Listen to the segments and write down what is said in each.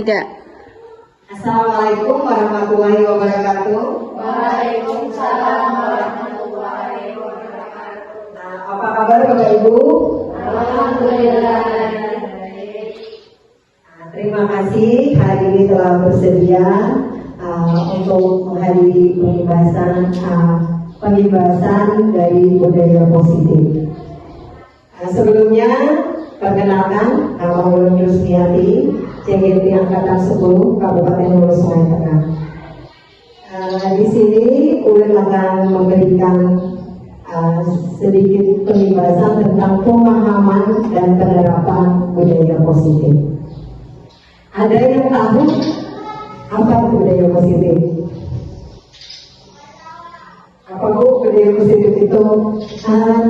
Tidak. Assalamualaikum warahmatullahi wabarakatuh. Waalaikumsalam warahmatullahi wabarakatuh. Apa kabar Bapak Ibu? Alhamdulillah. Terima kasih hari ini telah bersedia untuk menghadiri pembahasan dari budaya positif. Sebelumnya perkenalkan, nama Ulun Rusmiati, CGT Angkatan 10 Kabupaten Hulu Sungai Tengah. Di sini Ulun akan memberikan sedikit pembahasan tentang pemahaman dan penerapan budaya positif. Ada yang tahu apa budaya positif? Apa Bu budaya positif itu?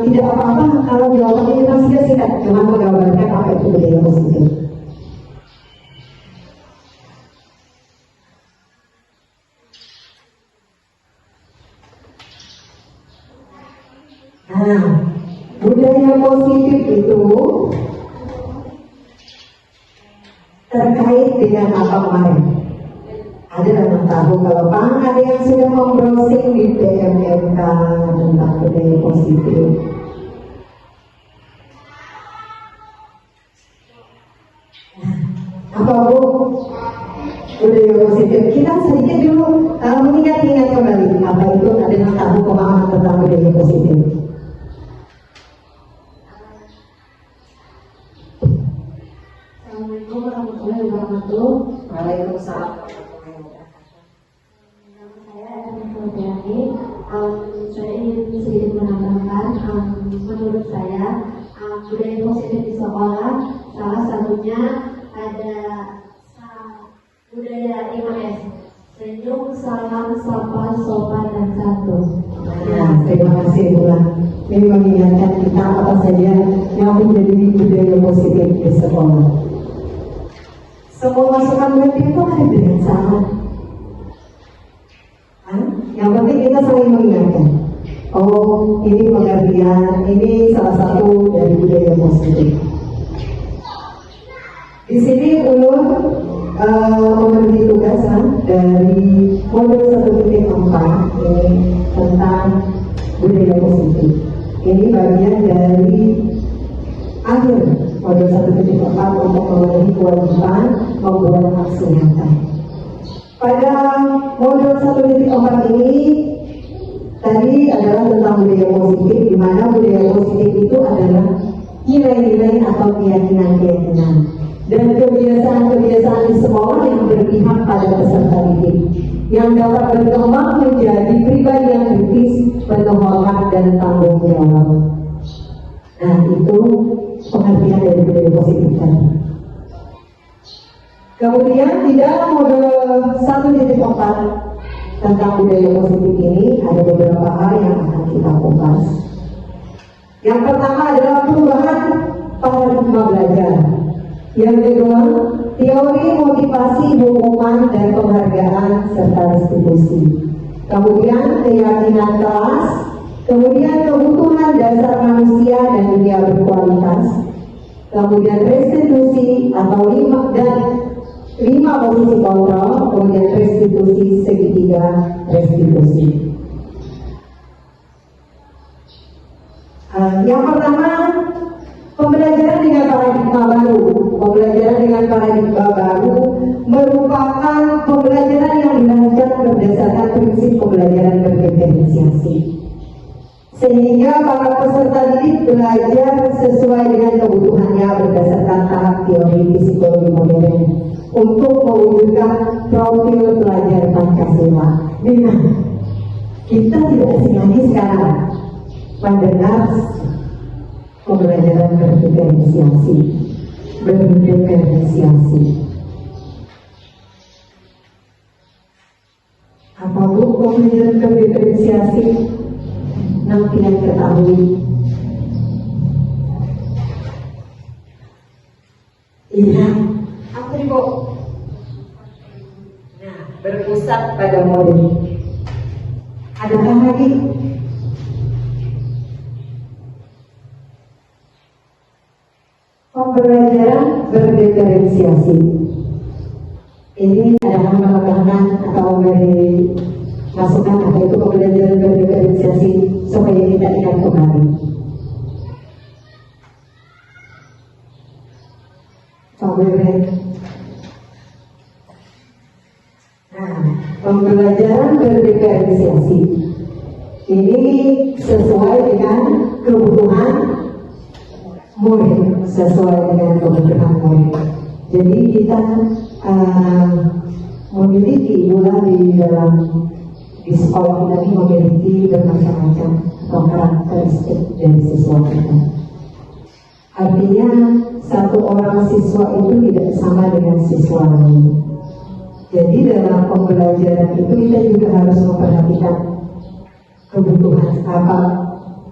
Tidak apa-apa kalau jawabannya kita singkat dengan menggambarkan apa itu budaya positif. Budaya positif itu terkait dengan apa kemarin? Ada yang tahu kalau ada yang sudah membrowsing di PMMK tentang budaya positif? Apa Bu? Budaya positif. Kita sedikit dulu mengingat-ingat kembali apa itu, ada yang tahu pemahaman tentang budaya positif? Assalamualaikum warahmatullahi wabarakatuh. Waalaikumsalam. Nama saya Erni Fulviani. Saya ingin sedikit menambahkan, menurut saya budaya positif di sekolah salah satunya ada budaya 5S: senyum, salam, sapa, sopan, dan santun. Terima kasih Bulan. Ini mengingatkan kita apa saja yang menjadi budaya positif di sekolah. Semua masukan itu ada dengan sama. Yang penting kita saling mengingatkan. Oh, ini pengertian, ini salah satu dari budaya positif. Di sini Ulun memberi tugasan dari modul 1.4 ini tentang budaya positif. Ini bagian dari akhir modul 1.4 untuk memenuhi kewajiban membuat aksi nyata. Pada modul 1.4 ini tadi adalah tentang budaya positif, di mana budaya positif itu adalah nilai-nilai atau keyakinan-keyakinan dan kebiasaan-kebiasaan di sekolah yang berpihak pada peserta didik, yang dapat berkembang menjadi pribadi yang kritis, penuh hormat dan tanggung jawab. Nah, itu pengertian dari budaya positif tadi. Kemudian di dalam modul 1.4 tentang budaya positif ini ada beberapa hal yang akan kita kupas. Yang pertama adalah perubahan paradigma belajar. Yang kedua, teori motivasi, hukuman dan penghargaan serta restitusi. Kemudian keyakinan kelas. Kemudian kebutuhan dasar manusia dan dunia berkualitas. Kemudian restitusi atau 5 posisi kontrol. Kemudian restitusi segitiga restitusi. Yang pertama, pembelajaran dengan paradigma baru. Pembelajaran dengan paradigma baru merupakan pembelajaran yang dilanjutkan berdasarkan prinsip pembelajaran berdiferensiasi, sehingga para peserta didik belajar sesuai dengan kebutuhannya berdasarkan tahap teori psikologi modern untuk mewujudkan profil pelajar Pancasila. Dengan kita tidak asing sekarang mendengar pembelajaran berdiferensiasi. Apa Bu pembelajaran berdiferensiasi? Nanti yang ketahui. Iya, apa Bu? Nah, berpusat pada model. Adakah lagi? Pembelajaran berdiferensiasi. Ini adalah pengembangan atau dari masukan apa itu pembelajaran berdiferensiasi supaya kita ingat kembali. Nah, pembelajaran berdiferensiasi ini sesuai dengan kebutuhan murid, Jadi kita memiliki mulai di dalam di sekolah kita ini memiliki bermacam-macam atau karakteristik dari siswa kita. Artinya satu orang siswa itu tidak sama dengan siswa lain. Jadi dalam pembelajaran itu kita juga harus memperhatikan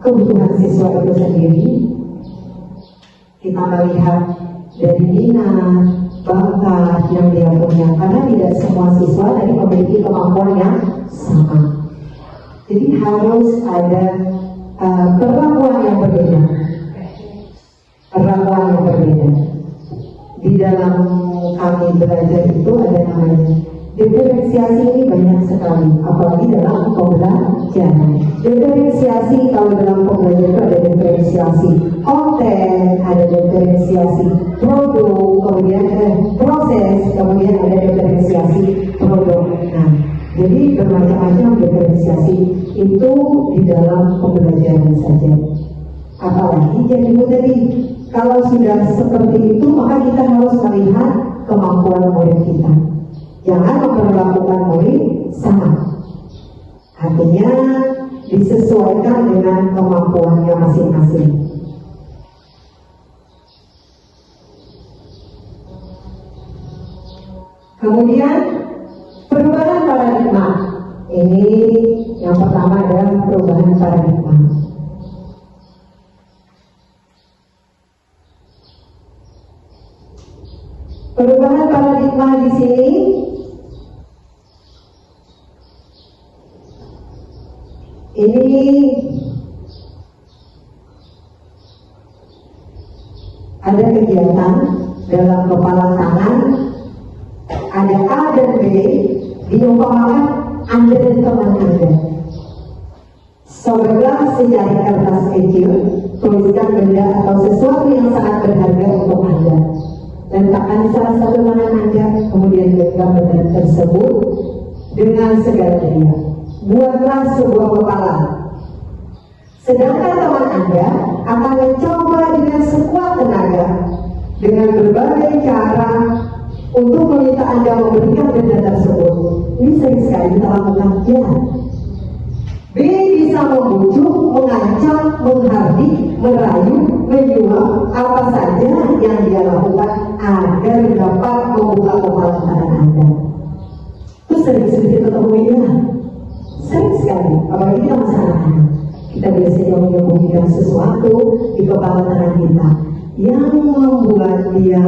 kebutuhan siswa itu sendiri. Kita melihat dari minat, bakat yang dia punya, karena tidak semua siswa tadi memiliki kemampuan yang sama. Jadi harus ada perlakuan yang berbeda. Di dalam kami belajar itu ada namanya diferensiasi. Ini banyak sekali, apalagi dalam pembelajaran. Diferensiasi kalau dalam pembelajaran itu ada diferensiasi konten, ada diferensiasi produk, kemudian proses, kemudian ada diferensiasi produk. Nah, jadi bermacam-macam diferensiasi itu di dalam pembelajaran saja. Apalagi jadi tadi, kalau sudah seperti itu maka kita harus melihat kemampuan murid kita. Jangan memperlakukan murid sama. Artinya disesuaikan dengan kemampuannya masing-masing. Kemudian perubahan paradigma. Ini yang pertama adalah perubahan paradigma. Perubahan paradigma di sini ini ada kegiatan dalam kepala tangan, ada A dan B, diumpamakan Anda dan teman Anda. Sobeklah secari kertas kecil, tuliskan benda atau sesuatu yang sangat berharga untuk Anda. Letakkan di salah satu tangan Anda, kemudian genggam benda tersebut dengan segala daya. Buatlah sebuah kepala. Sedangkan teman Anda akan mencoba dengan sekuat tenaga dengan berbagai cara untuk meminta Anda memberikan benda tersebut. Ini sering sekali kita lakukan. Ya. B bisa membujuk, mengancam, menghardik, merayu, menyuap apa saja yang dia lakukan agar dapat membuka kepala tangan Anda. Itu sering-sering ketemu ya. Sering sekali, apalagi kita masih anak-anak. Kita biasanya menyembunyikan sesuatu di kepala tangan kita yang membuat dia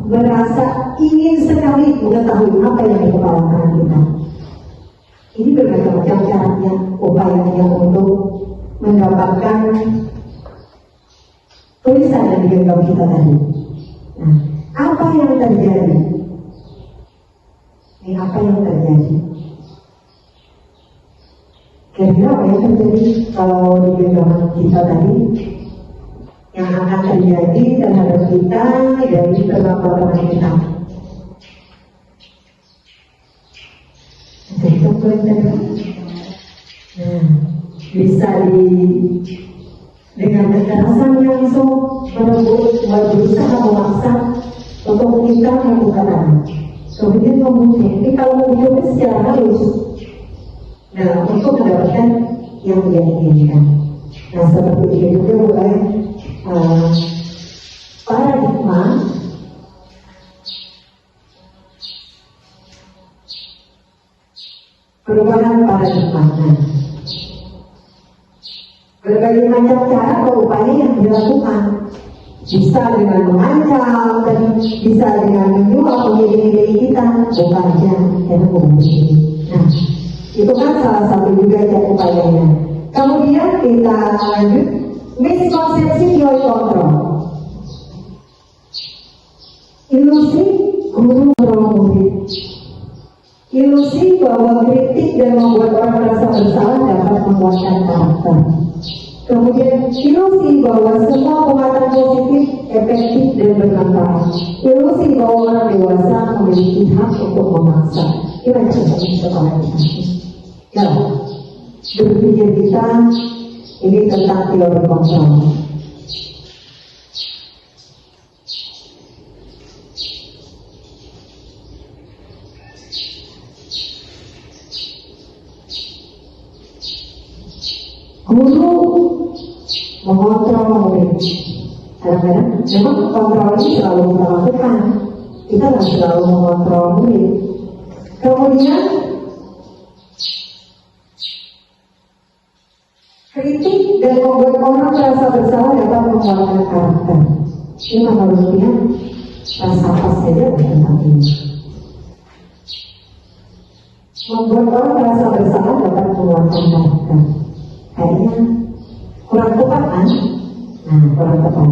merasa ingin sekali mengetahui apa yang di kepala tangan kita. Ini berbagai-macam caranya, upayanya untuk mendapatkan tulisan yang digenggam kita tadi. Nah, apa yang terjadi? Ini apa yang terjadi? Kira-kira apa yang terjadi kalau di genggaman kita tadi? Yang akan terjadi terhadap kita dari kemampuan kita. Jadi bisa dengan kekerasan yang langsung berusaha memaksa untuk kita melakukan apa? Kemudian membujuk. Ini kalau membujuknya secara halus. Nah, untuk mendapatkan yang dia inginkan. Nah, seperti ini juga mulai paradigma perubahan paradigma. Berbagai macam cara atau upaya yang dilakukan, bisa dengan mengancam dan bisa dengan menyuap pemilih-pemilih kita, bukan aja karena membujuk. Nah, itu kan salah satu juga upayanya. Kemudian kita lanjut miskonsepsi joy control. Ilusi guru Ilusi bahwa kritik dan membuat orang merasa bersalah dapat menguatkan karakter. Kemudian ilusi bahwa semua penguatan positif efektif dan bermanfaat. Ilusi bahwa orang dewasa memiliki hak untuk memaksa. Gimana caranya sekolah kita? Ya, berpikir kita ini tentang teori kontrol. Guru mengontrol murid. Kadang-kadang memang kontrol ini selalu kita lakukan. Kita nggak selalu mengontrol murid. Kemudian kritik dan membuat orang merasa bersalah dapat menguatkan karakter. Ini menurutnya rasa apa saja tentang ini. Membuat orang merasa bersalah dapat menguatkan karakter. Kayaknya kurang tepat kan? Nah, kurang tepat.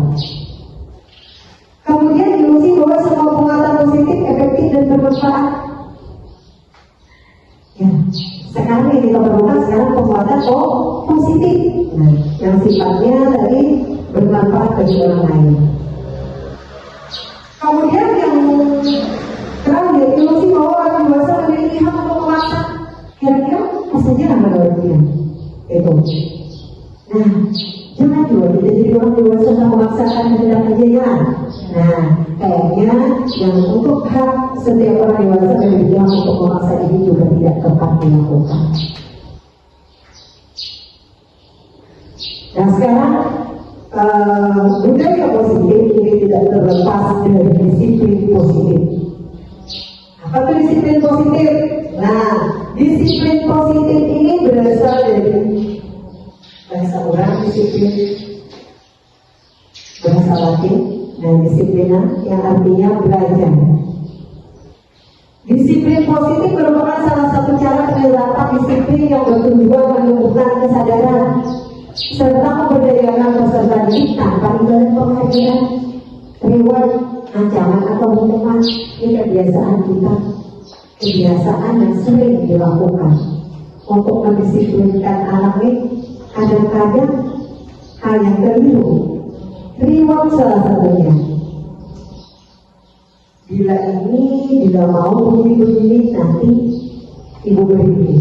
Kemudian ilusi bahwa semua penguatan positif, efektif dan bermanfaat. Ya, sekarang yang kita perlukan sekarang penguatan positif. Nah, yang sifatnya tadi bermanfaat bagi orang lain. Kemudian yang terakhir, ilusi bahwa orang dewasa memiliki hak untuk memaksa. Kira-kira apa saja menurutnya? Itu. Nah, jangan juga kita jadi orang dewasa yang memaksakan kehendak aja ya. Nah, kayaknya yang untuk hak setiap orang dewasa memiliki hak untuk memaksa ini juga tidak tepat dilakukan. Nah, sekarang budaya positif ini tidak terlepas dari disiplin positif. Apa itu disiplin positif? Nah, disiplin positif ini berasal dari bahasa orang disiplin, bahasa Latin dan disiplina yang artinya belajar. Disiplin positif merupakan salah satu cara penerapan disiplin yang bertujuan menumbuhkan kesadaran serta memberdayakan peserta didik tanpa imbalan penghargaan, reward, ancaman atau hukuman. Ini kebiasaan kita, kebiasaan yang sering dilakukan untuk mendisiplinkan anak ini. Kadang-kadang hal yang keliru, reward salah satunya. Bila mau begini nanti ibu beri.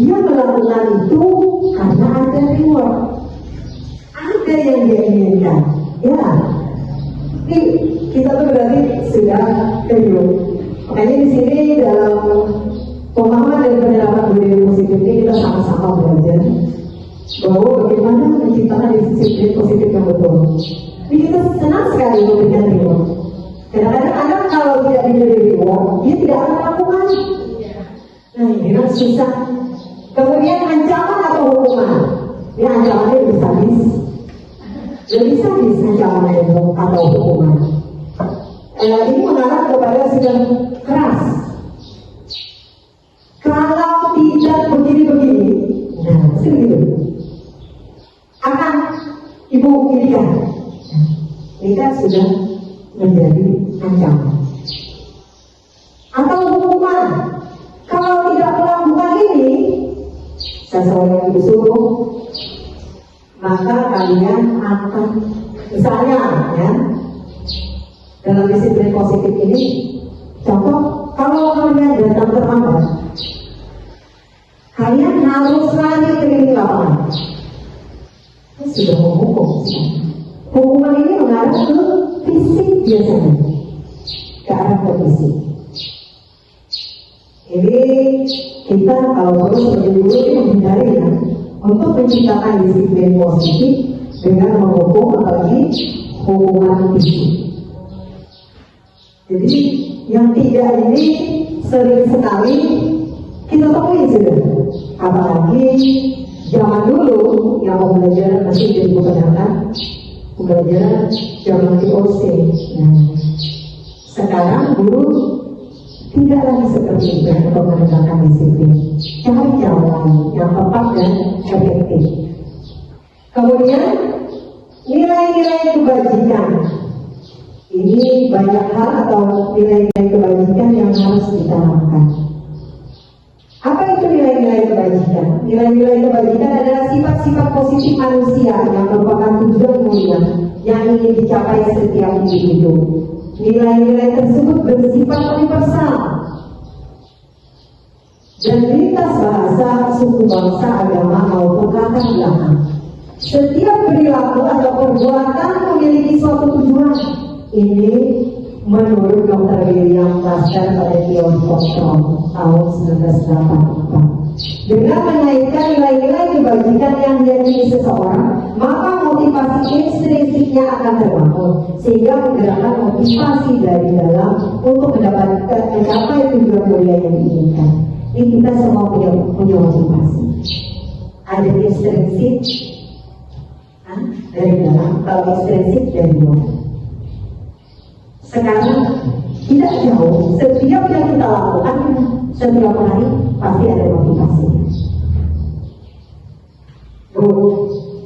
Dia melakukan itu karena ada reward, ada yang dia inginkan. Ya, ini kita tuh berarti sudah keliru. Makanya di sini dalam pemahaman dan penerapan budaya positif ini kita sama-sama belajar bahwa bagaimana menciptakan disiplin positif yang betul. Jadi kita senang sekali memberikan reward. Kadang-kadang anak kalau tidak diberi reward, dia tidak akan melakukan. Nah, ini kan susah. Kemudian ancaman atau hukuman. Ya, ancamannya lebih sadis. Lebih sadis ancamannya atau hukuman. Ini mengarah kepada sudah keras. Kalau tidak begini-begini, nah, segitu akan ibu irikan. Ini kan sudah menjadi ancaman. Atau hukuman. Kalau tidak melakukan ini sesuai yang ibu suruh, maka kalian akan, misalnya, ya, dalam disiplin positif ini, contoh, kalau kalian datang terlambat, kalian harus lari keliling lapangan. Ini sudah menghukum. Hukuman ini mengarah ke fisik biasanya, ke arah ke fisik. Ini kita kalau perlu sebagai guru ini menghindari ya, untuk menciptakan disiplin positif dengan menghukum apalagi hukuman fisik. Jadi yang tidak ini sering sekali kita temui sudah. Apalagi zaman dulu yang pembelajaran masih jadi kebanyakan pembelajaran zaman VOC. Nah, sekarang guru tidak lagi seperti itu untuk menegakkan disiplin. Cari jalan lain yang tepat dan efektif. Kemudian nilai-nilai kebajikan. Ini banyak hal atau nilai-nilai kebajikan yang harus ditanamkan. Apa itu nilai-nilai kebajikan? Nilai-nilai kebajikan adalah sifat-sifat positif manusia yang merupakan tujuan mulia yang ingin dicapai setiap individu. Nilai-nilai tersebut bersifat universal dan lintas bahasa, suku, bangsa, agama maupun latar belakang. Setiap perilaku atau perbuatan memiliki suatu tujuan. Ini menurut Dr. William Pascal pada teori kontrol tahun 1984. Dengan menaikkan nilai-nilai kebajikan yang diyakini seseorang, maka motivasi instrinsiknya akan terbangun, sehingga menggerakkan motivasi dari dalam untuk mendapatkan mencapai tujuan mulia yang diinginkan. Ini kita semua punya motivasi. Ada instrinsik dari dalam, kalau instrinsik dari luar. Sekarang tidak jauh, setiap yang kita lakukan setiap hari pasti ada motivasi.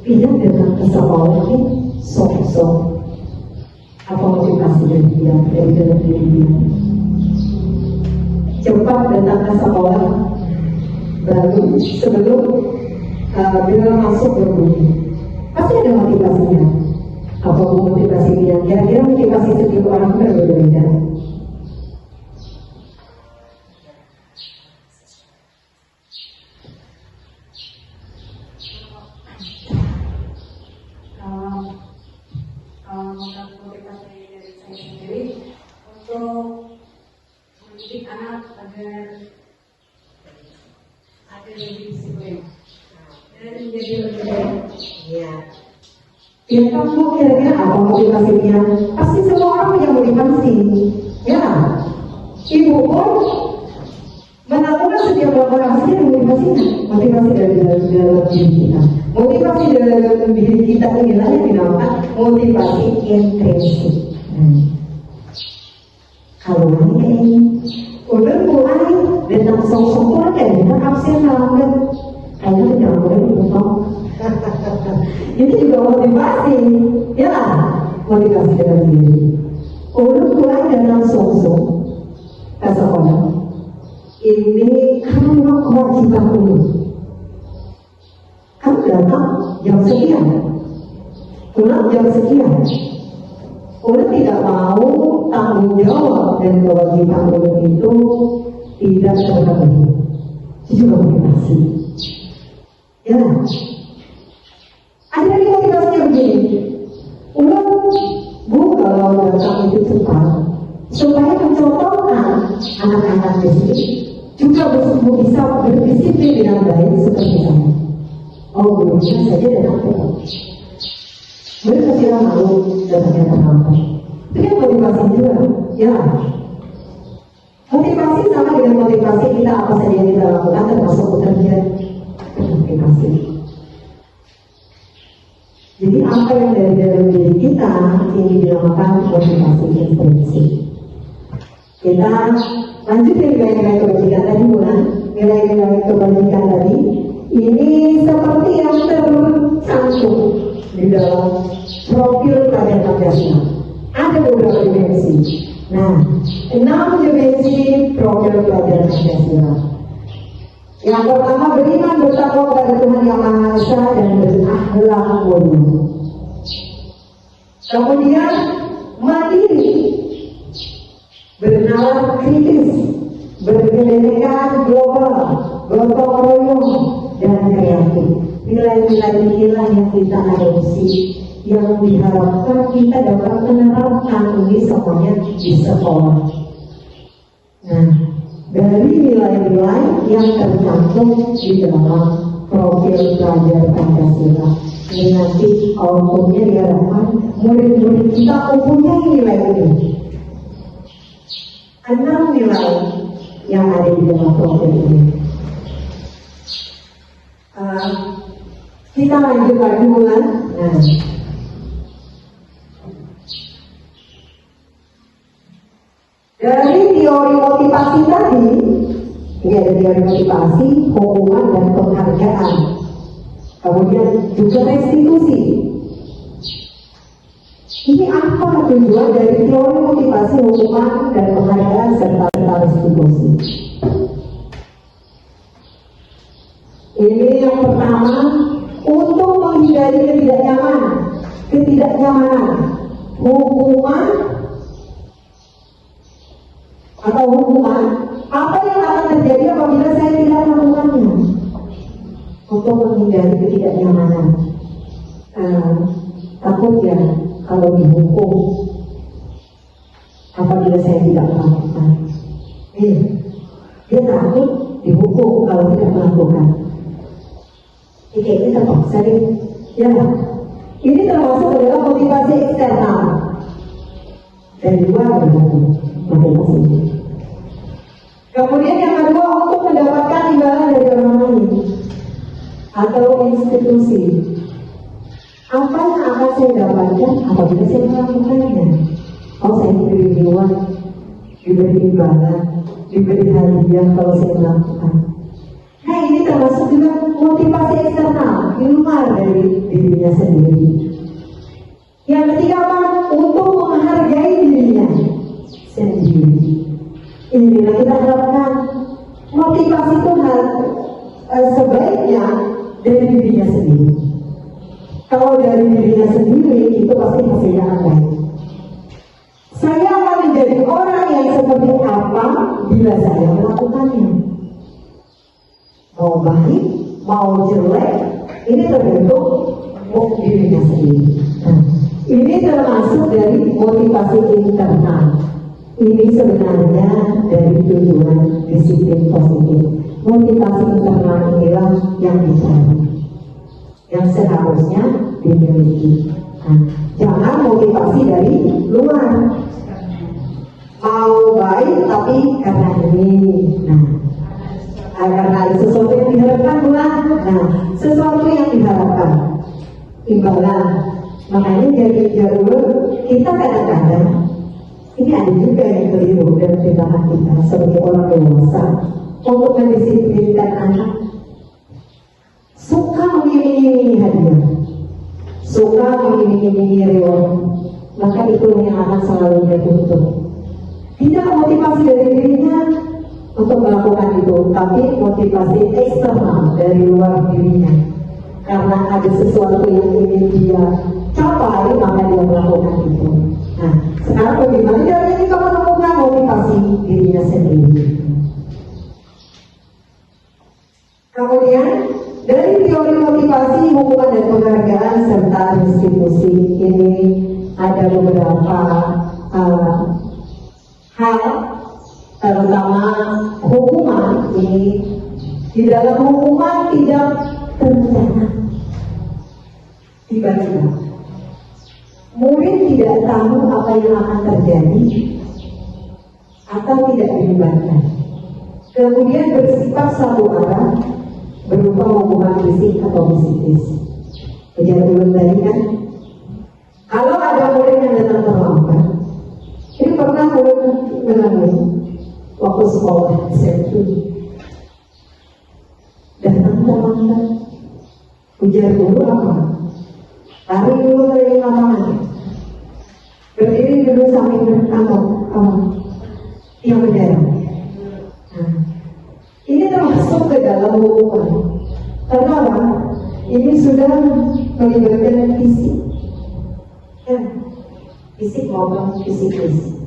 Tidak datang ke sekolah ini sok-sok apa motivasi dari dia, dari dalam diri dia. Cepat datang ke sekolah baru sebelum dia masuk berbunyi. Pasti ada motivasinya. Apa motivasi dia? Kira-kira motivasi setiap orang berbeda-beda. Motivasi dari saya sendiri untuk mendidik anak agar lebih disiplin dan menjadi lebih baik. Ya. Ya, kamu kira-kira apa motivasinya? Pasti semua orang punya motivasi. Ya, ibu pun melakukan setiap orang pasti ada motivasinya. Motivasi dari dalam diri kita. Motivasi dalam diri kita inilah yang dinamakan motivasi intrinsik. Kalau ini udah mulai dengan sok-sokan dan dengan absen lambat, kayaknya tidak boleh dibutuh. Ini juga motivasi, ya lah, motivasi dalam diri. Udah mulai dengan sok-sok ke sekolah. Ini karena kewajiban dulu. Kamu datang jam sekian, pulang jam sekian. Udah tidak mau tanggung jawab dan kewajiban dulu itu tidak terpenuhi. Itu juga motivasi. Ya, ada lagi motivasinya begini. Udah, Bu, kalau datang itu cepat, supaya mencontohkan anak-anak di sini juga bisa berdisiplin dengan baik seperti saya. Oh, gurunya saja datang terlambat. Mereka tidak malu datangnya terlambat. Itu kan motivasi juga, ya. Motivasi sama dengan motivasi kita apa saja yang kita lakukan termasuk bekerja. Motivasi. Jadi apa yang dari dalam diri kita ini dinamakan motivasi intrinsik. Kita lanjut nilai-nilai kebajikan tadi, bukan? Nilai-nilai kebajikan tadi ini seperti yang tercantum di dalam profil pelajar Pancasila. Ada beberapa dimensi. Nah, 6 dimensi profil pelajar Pancasila. Yang pertama, beriman bertakwa kepada Tuhan Yang Maha Esa dan berakhlak mulia. Kemudian mandiri, bernalar kritis, berkebinekaan global, gotong royong, dan kreatif. Nilai-nilai inilah yang kita adopsi, yang diharapkan kita dapat menerapkan ini semuanya di sekolah. Nah, dari nilai-nilai yang tercantum di dalam profil pelajar Pancasila ini nanti outputnya diharapkan murid-murid kita mempunyai nilai ini. 6 nilai yang ada di dalam profil ini. Kita lanjut lagi, bulan. Nah, dari teori motivasi tadi, ini ada teori motivasi, hubungan dan penghargaan. Kemudian juga restitusi. Ini apa tujuan dari teori motivasi, hubungan dan penghargaan restitusi. Ini yang pertama, untuk menghindari ketidaknyamanan hukuman apa yang akan terjadi apabila saya tidak melakukannya. Untuk menghindari ketidaknyamanan, takut ya kalau dihukum apabila saya tidak melakukan. Dia takut dihukum kalau tidak melakukan. Ini terpaksa deh. Ya, ini termasuk adalah motivasi eksternal dari luar motivasi ini. Kemudian yang kedua, untuk mendapatkan imbalan dari orang lain atau institusi. Apa yang akan saya dapatkan apabila saya melakukannya? Saya diberi reward, diberi imbalan, diberi hadiah kalau saya melakukan. Nah, ini termasuk juga motivasi eksternal di luar dari dirinya sendiri. Yang ketiga apa? Untuk menghargai dirinya sendiri. Ini kita harapkan motivasi itu sebaiknya dari dirinya sendiri. Kalau dari dirinya sendiri itu pasti hasilnya akan baik. Saya akan menjadi orang yang seperti apa bila saya melakukannya. Mau baik, mau jelek, ini tergantung dirinya sendiri. Nah, ini termasuk dari motivasi internal. Ini sebenarnya dari tujuan disiplin positif. Motivasi internal inilah yang dicari, yang seharusnya dimiliki. Nah, jangan motivasi dari luar. Mau baik tapi karena ini. Karena ada sesuatu yang diharapkan bukan? Sesuatu yang diharapkan imbalan. Makanya jadi jalur kita kadang-kadang ini ada juga yang keliru dalam tindakan kita sebagai orang dewasa untuk mendisiplinkan anak. Suka mengiming-imingi hadiah, suka mengiming-imingi reward, maka itu yang akan selalu dituntut. Tidak motivasi dari dirinya untuk melakukan itu, tapi motivasi eksternal dari luar dirinya. Karena ada sesuatu yang ingin dia capai, maka dia melakukan itu. Nah, sekarang bagaimana caranya kita menemukan motivasi dirinya sendiri? Kemudian dari teori motivasi, hukuman dan penghargaan serta restitusi ini ada beberapa hal, terutama hukuman ini. Di dalam hukuman tidak terencana, tiba-tiba murid tidak tahu apa yang akan terjadi atau tidak dilibatkan, kemudian bersifat satu arah berupa hukuman fisik atau psikis. Kejadian tadi kan, kalau ada murid yang datang terlambat, ini pernah murid mengalami waktu sekolah SMP, datang terlambat, ujar dulu apa? Tarik dulu dari lapangan, berdiri dulu samping yang bendera. Ini termasuk ke dalam hukuman. Kenapa? Ini sudah melibatkan fisik, fisik maupun psikis.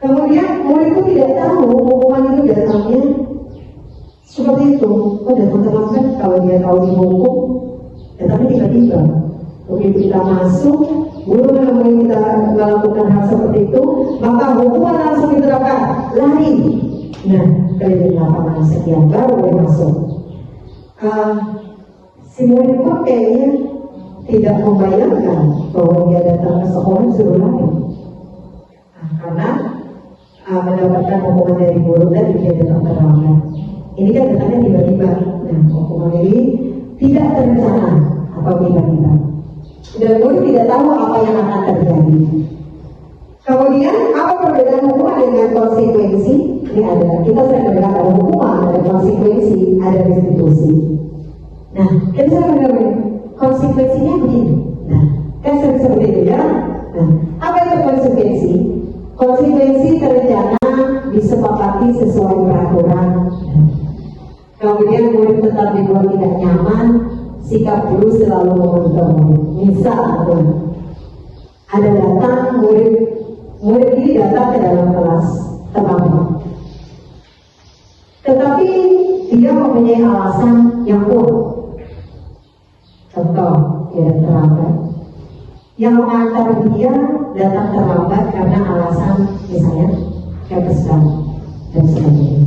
Kemudian murid itu tidak tahu hukuman itu datangnya seperti itu. Datang terlambat, kalau dia tahu dihukum, tapi tiba-tiba begitu kita masuk, guru menemui kita melakukan hal seperti itu, maka hukuman langsung diterapkan, lari. Keliling lapangan sekian baru boleh masuk. Si murid itu kayaknya tidak membayangkan bahwa dia datang ke sekolah suruh lari. Karena mendapatkan hukuman dari guru tadi dia datang terlambat. Ini kan datangnya tiba-tiba. Hukuman ini tidak terencana atau tiba-tiba. Dan guru tidak tahu apa yang akan terjadi. Kemudian apa perbedaan hukuman dengan konsekuensi? Ini ada, kita sering mendengar ada hukuman, ada konsekuensi, ada restitusi. Kita sering mendengar konsekuensinya begini. Kan sering seperti itu ya. Apa itu konsekuensi? Konsekuensi terencana disepakati berlatih sesuai peraturan. Kemudian murid tetap dibuat tidak nyaman, sikap guru selalu memonitor murid. Misal, ada datang murid ini datang ke dalam kelas terlambat. Tetapi dia mempunyai alasan yang kuat. Contoh, dia terlambat. Yang mengantar dia datang terlambat karena alasan misalnya kepesan dan sebagainya.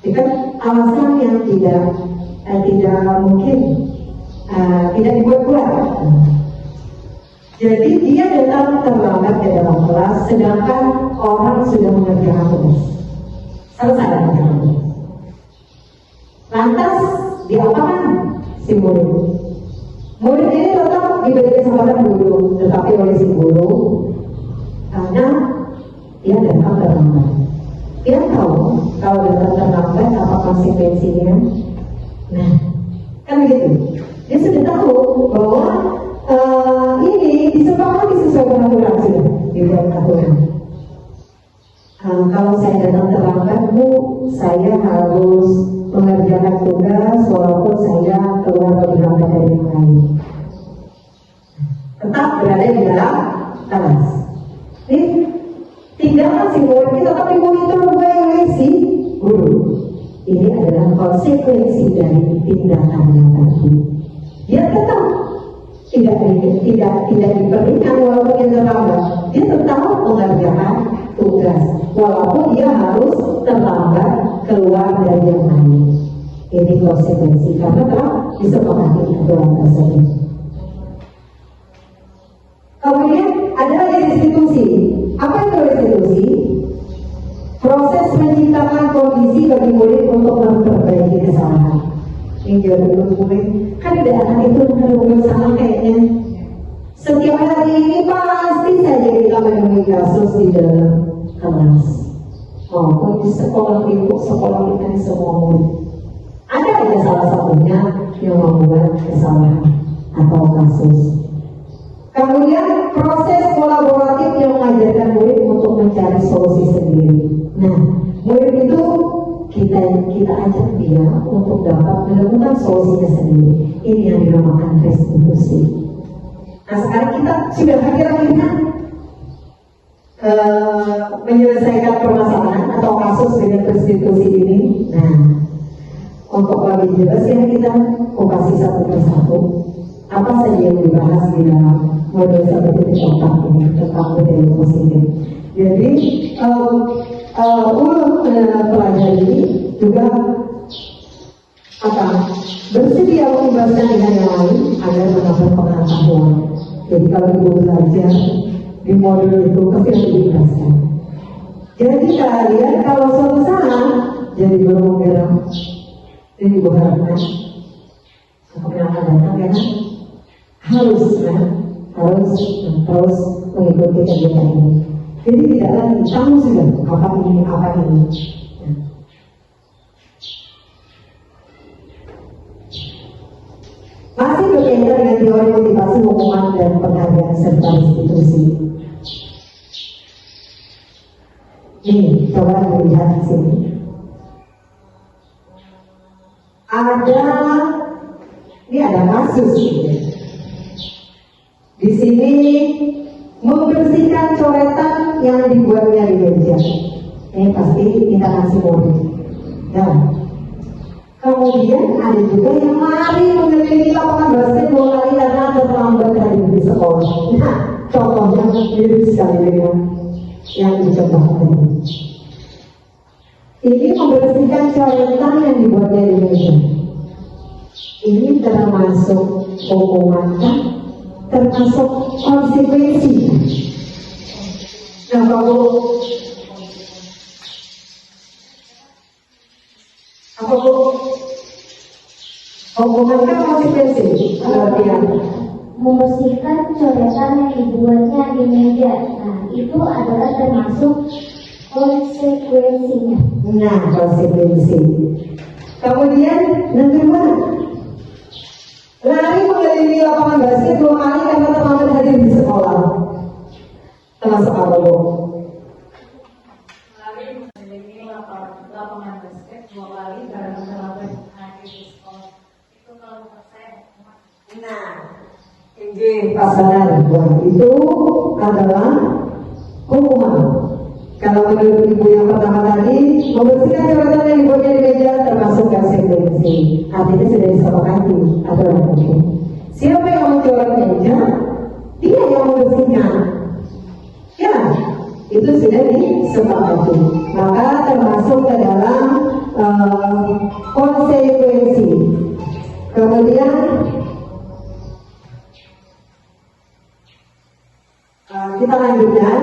Itu kan alasan yang tidak mungkin, tidak dibuat-buat. Jadi dia datang terlambat ke dalam kelas, sedangkan orang sudah mengerjakan tugas. Selesai mengerjakan tugas. Lantas diapakan si murid? Murid ini tetap diberi kesempatan dulu, tetapi oleh si guru karena dia datang terlambat. Dia tahu kalau datang terlambat apa konsekuensinya. Nah, kan begitu. Dia sudah tahu bahwa ini disepakati sesuai peraturan sudah dibuat aturan. Kalau saya datang terlambat, Bu, saya harus mengerjakan tugas walaupun saya keluar lebih lambat dari yang lain. Tetap berada di dalam kelas. Ini tinggalkan si murid kita tapi monitor oleh si guru. Ini adalah konsekuensi dari tindakannya tadi. Dia tetap tidak diberikan walaupun dia terlambat. Dia tetap mengerjakan tugas walaupun dia harus terlambat keluar dari yang lain. Ini konsekuensi karena telah disepakati aturan tersebut. Kemudian ada lagi restitusi. Apa itu restitusi? Proses menciptakan kondisi bagi murid untuk memperbaiki kesalahan. Ini dulu murid kan ada anak itu menemukan salah kayaknya. Setiap hari ini pasti saja kita menemui kasus di dalam kelas. Oh, di sekolah ibu, sekolah kita di semua murid. Ada aja salah satunya yang membuat kesalahan atau kasus. Kemudian proses kolaboratif yang mengajarkan murid untuk mencari solusi sendiri. Nah, murid itu kita ajak dia untuk dapat menemukan solusinya sendiri. Ini yang dinamakan restitusi. Nah, sekarang kita sudah akhirnya menyelesaikan permasalahan atau kasus dengan restitusi ini. Nah, untuk lebih jelas ya kita kasih satu persatu apa saja yang dibahas di dalam modul 1.4 ini tentang budaya positif. Jadi pelajar ini juga bersedia membahaskan dengan yang lain agar menambah pengetahuan. Jadi kalau ibu belajar di modul itu pasti harus dijelaskan. Jadi kalian kalau suatu saat jadi belum menggerak, jadi ibu harapkan yang akan datang ya harus terus mengikuti kegiatan ini. Jadi tidak lagi tahu sudah apa ini. Masih berkaitan dengan teori motivasi hukuman dan penghargaan serta restitusi. Ini coba dilihat di sini. Ada kasus. Di sini membersihkan coretan yang dibuatnya di meja. Ini pasti kita kasih modul. Nah, kemudian ada juga yang lari mengelilingi lapangan basket 2 kali karena terlambat hadir di sekolah. Nah, contohnya mirip sekali dengan yang dicontohkan tadi. Ini membersihkan coretan yang dibuatnya di meja. Ini termasuk hukuman kan? Termasuk konsekuensi. Nah, kalau hukuman kan konsekuensi. Membersihkan coretan yang dibuatnya di meja. Nah, itu adalah termasuk konsekuensinya. Nah, konsekuensi. Kemudian yang kedua, lari mengelilingi lapangan basket 2 kali karena terlambat hadir di sekolah. Termasuk apa, Bu? Lari mengelilingi lapangan pasaran. Wah, itu adalah hukuman. Kalau menurut ibu yang pertama tadi, membersihkan jabatan yang dibuatnya di meja termasuk konsekuensi. Artinya sudah disepakati aturan hukum. Siapa yang mencoret meja, dia yang membersihkan. Ya, itu sudah disepakati. Maka termasuk ke dalam konsekuensi. Kemudian kita lanjutkan.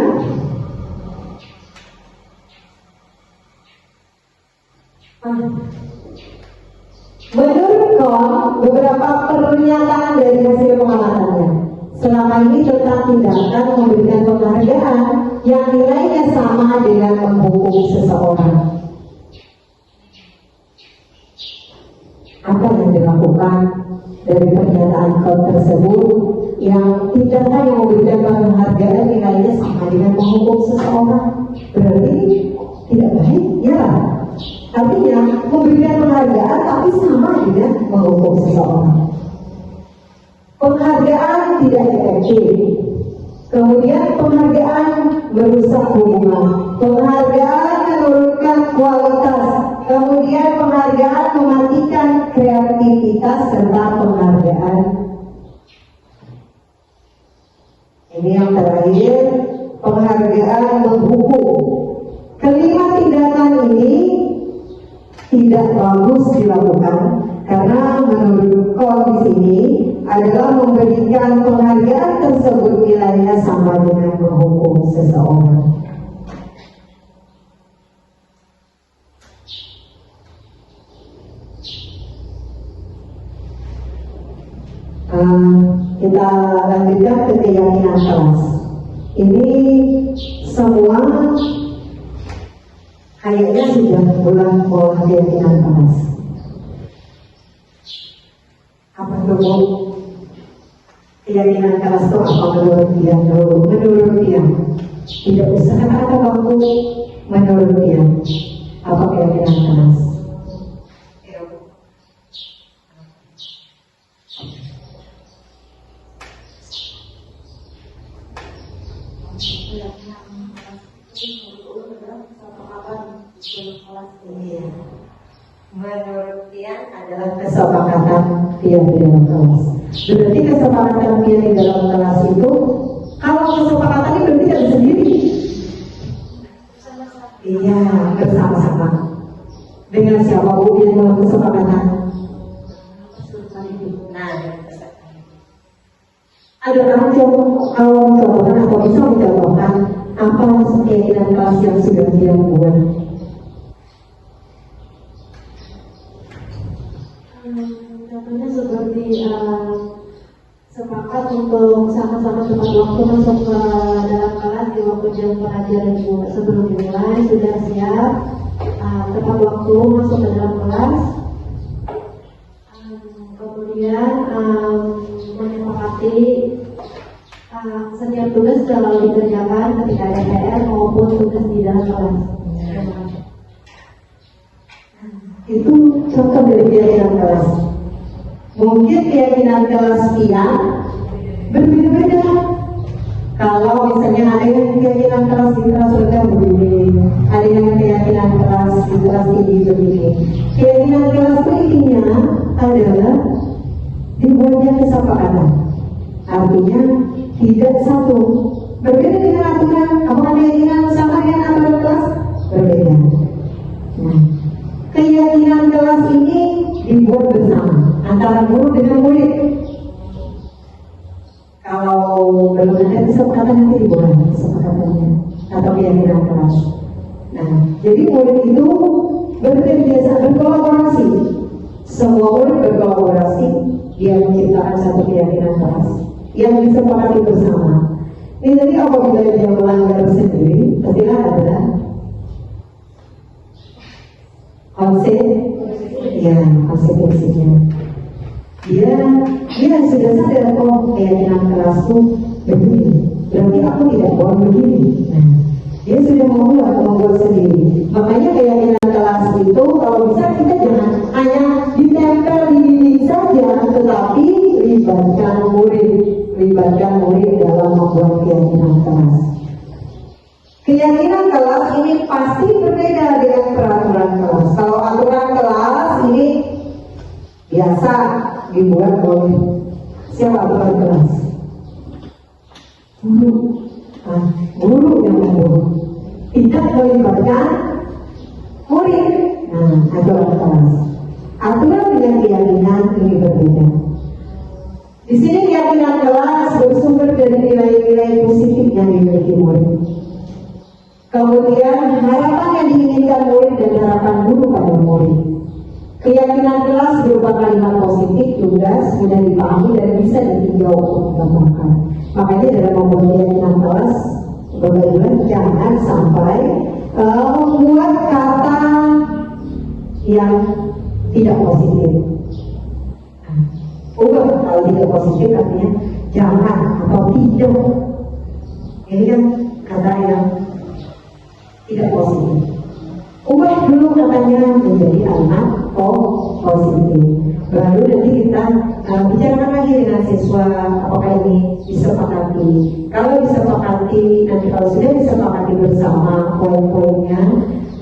Menurut Kon, beberapa pernyataan dari hasil pengamatannya selama ini tentang tindakan memberikan penghargaan yang nilainya sama dengan menghukum seseorang. Apa yang dilakukan dari pernyataan Kon tersebut yang tindakan yang memberikan penghargaan nilainya sama dengan menghukum seseorang? Berarti tidak baik, ya? Artinya memberikan penghargaan tapi sama dengan menghukum seseorang. Penghargaan tidak efektif. Kemudian penghargaan merusak hubungan. Penghargaan menurunkan kualitas. Kemudian penghargaan mematikan kreativitas serta penghargaan. Ini yang terakhir, penghargaan menghukum. Kelima tindakan ini tidak bagus dilakukan karena menurut Kon di sini adalah memberikan penghargaan tersebut nilainya sama dengan menghukum seseorang. Kita lanjutkan ke keyakinan kelas. Ini semua kayaknya sudah bulan pola keyakinan kelas. Apa dulu? Keyakinan kelas itu apa menurut dia dulu? Menurut dia tidak usah ada waktu. Menurut dia apa keyakinan kelas? Menurut dia adalah kesepakatan dia di dalam kelas. Berarti kesepakatan dia di dalam kelas itu, kalau kesepakatan itu berarti tidak sendiri. Iya, bersama-sama. Dengan siapa Bu yang dalam kesepakatan? Nah, ada kalau mencontohkan atau bisa mencontohkan apa keyakinan kelas yang sudah dia buat? Contohnya seperti sepakat untuk sama-sama tepat waktu masuk ke dalam kelas di waktu jam pelajaran sebelum dimulai sudah siap tepat waktu masuk ke dalam kelas. Kemudian menyepakati setiap tugas selalu dikerjakan ketika ada PR maupun tugas di dalam kelas. Itu contoh dari keyakinan kelas. Mungkin keyakinan kelas dia berbeda-beda. Kalau misalnya ada yang keyakinan kelas di kelas mereka begini, ada yang keyakinan kelas di kelas ini begini. Keyakinan kelas intinya adalah dibuatnya kesepakatan. Artinya tidak satu. Berbeda dengan aturan. Apakah keyakinan sama dengan aturan kelas? Berbeda. Nah, keyakinan kelas ini dibuat bersama antara guru dengan murid. Kalau belum ada kesepakatan nanti dibuat kesepakatannya atau keyakinan kelas. Nah, jadi murid itu berbiasa berkolaborasi. Semua murid berkolaborasi, dia menciptakan satu keyakinan kelas yang disepakati bersama. Ini jadi apabila dia melanggar sendiri, pastilah adalah konsekuensinya. Dia sudah sadar keyakinan kelasku begini, berarti aku tidak boleh begini. Nah, dia sudah membuat sendiri. Makanya keyakinan kelas itu kalau bisa kita jangan hanya ditempel di dinding saja, tetapi libatkan murid, keyakinan kelas ini pasti berbeda dengan peraturan kelas. Kalau aturan kelas ini biasa dibuat oleh siapa aturan kelas? Guru. Nah, guru yang membuat. Tidak melibatkan murid. Nah, aturan kelas. Aturan dengan keyakinan ini berbeda. Di sini keyakinan kelas bersumber dari nilai-nilai positif yang dimiliki murid. Kemudian harapan yang diinginkan murid dan harapan guru pada murid. Keyakinan kelas berupa kalimat positif, tugas, mudah dipahami dan bisa ditinjau untuk dikembangkan. Makanya dalam membuat keyakinan kelas, Bapak-Ibu jangan sampai membuat kata yang tidak positif. Kalau tidak positif artinya jangan atau tidak. Ini kan kata yang tidak positif. Ubah dulu katanya menjadi kalimat positif. Baru nanti kita bicarakan lagi dengan siswa apakah ini disepakati. Kalau disepakati, nanti kalau sudah disepakati bersama poin-poinnya,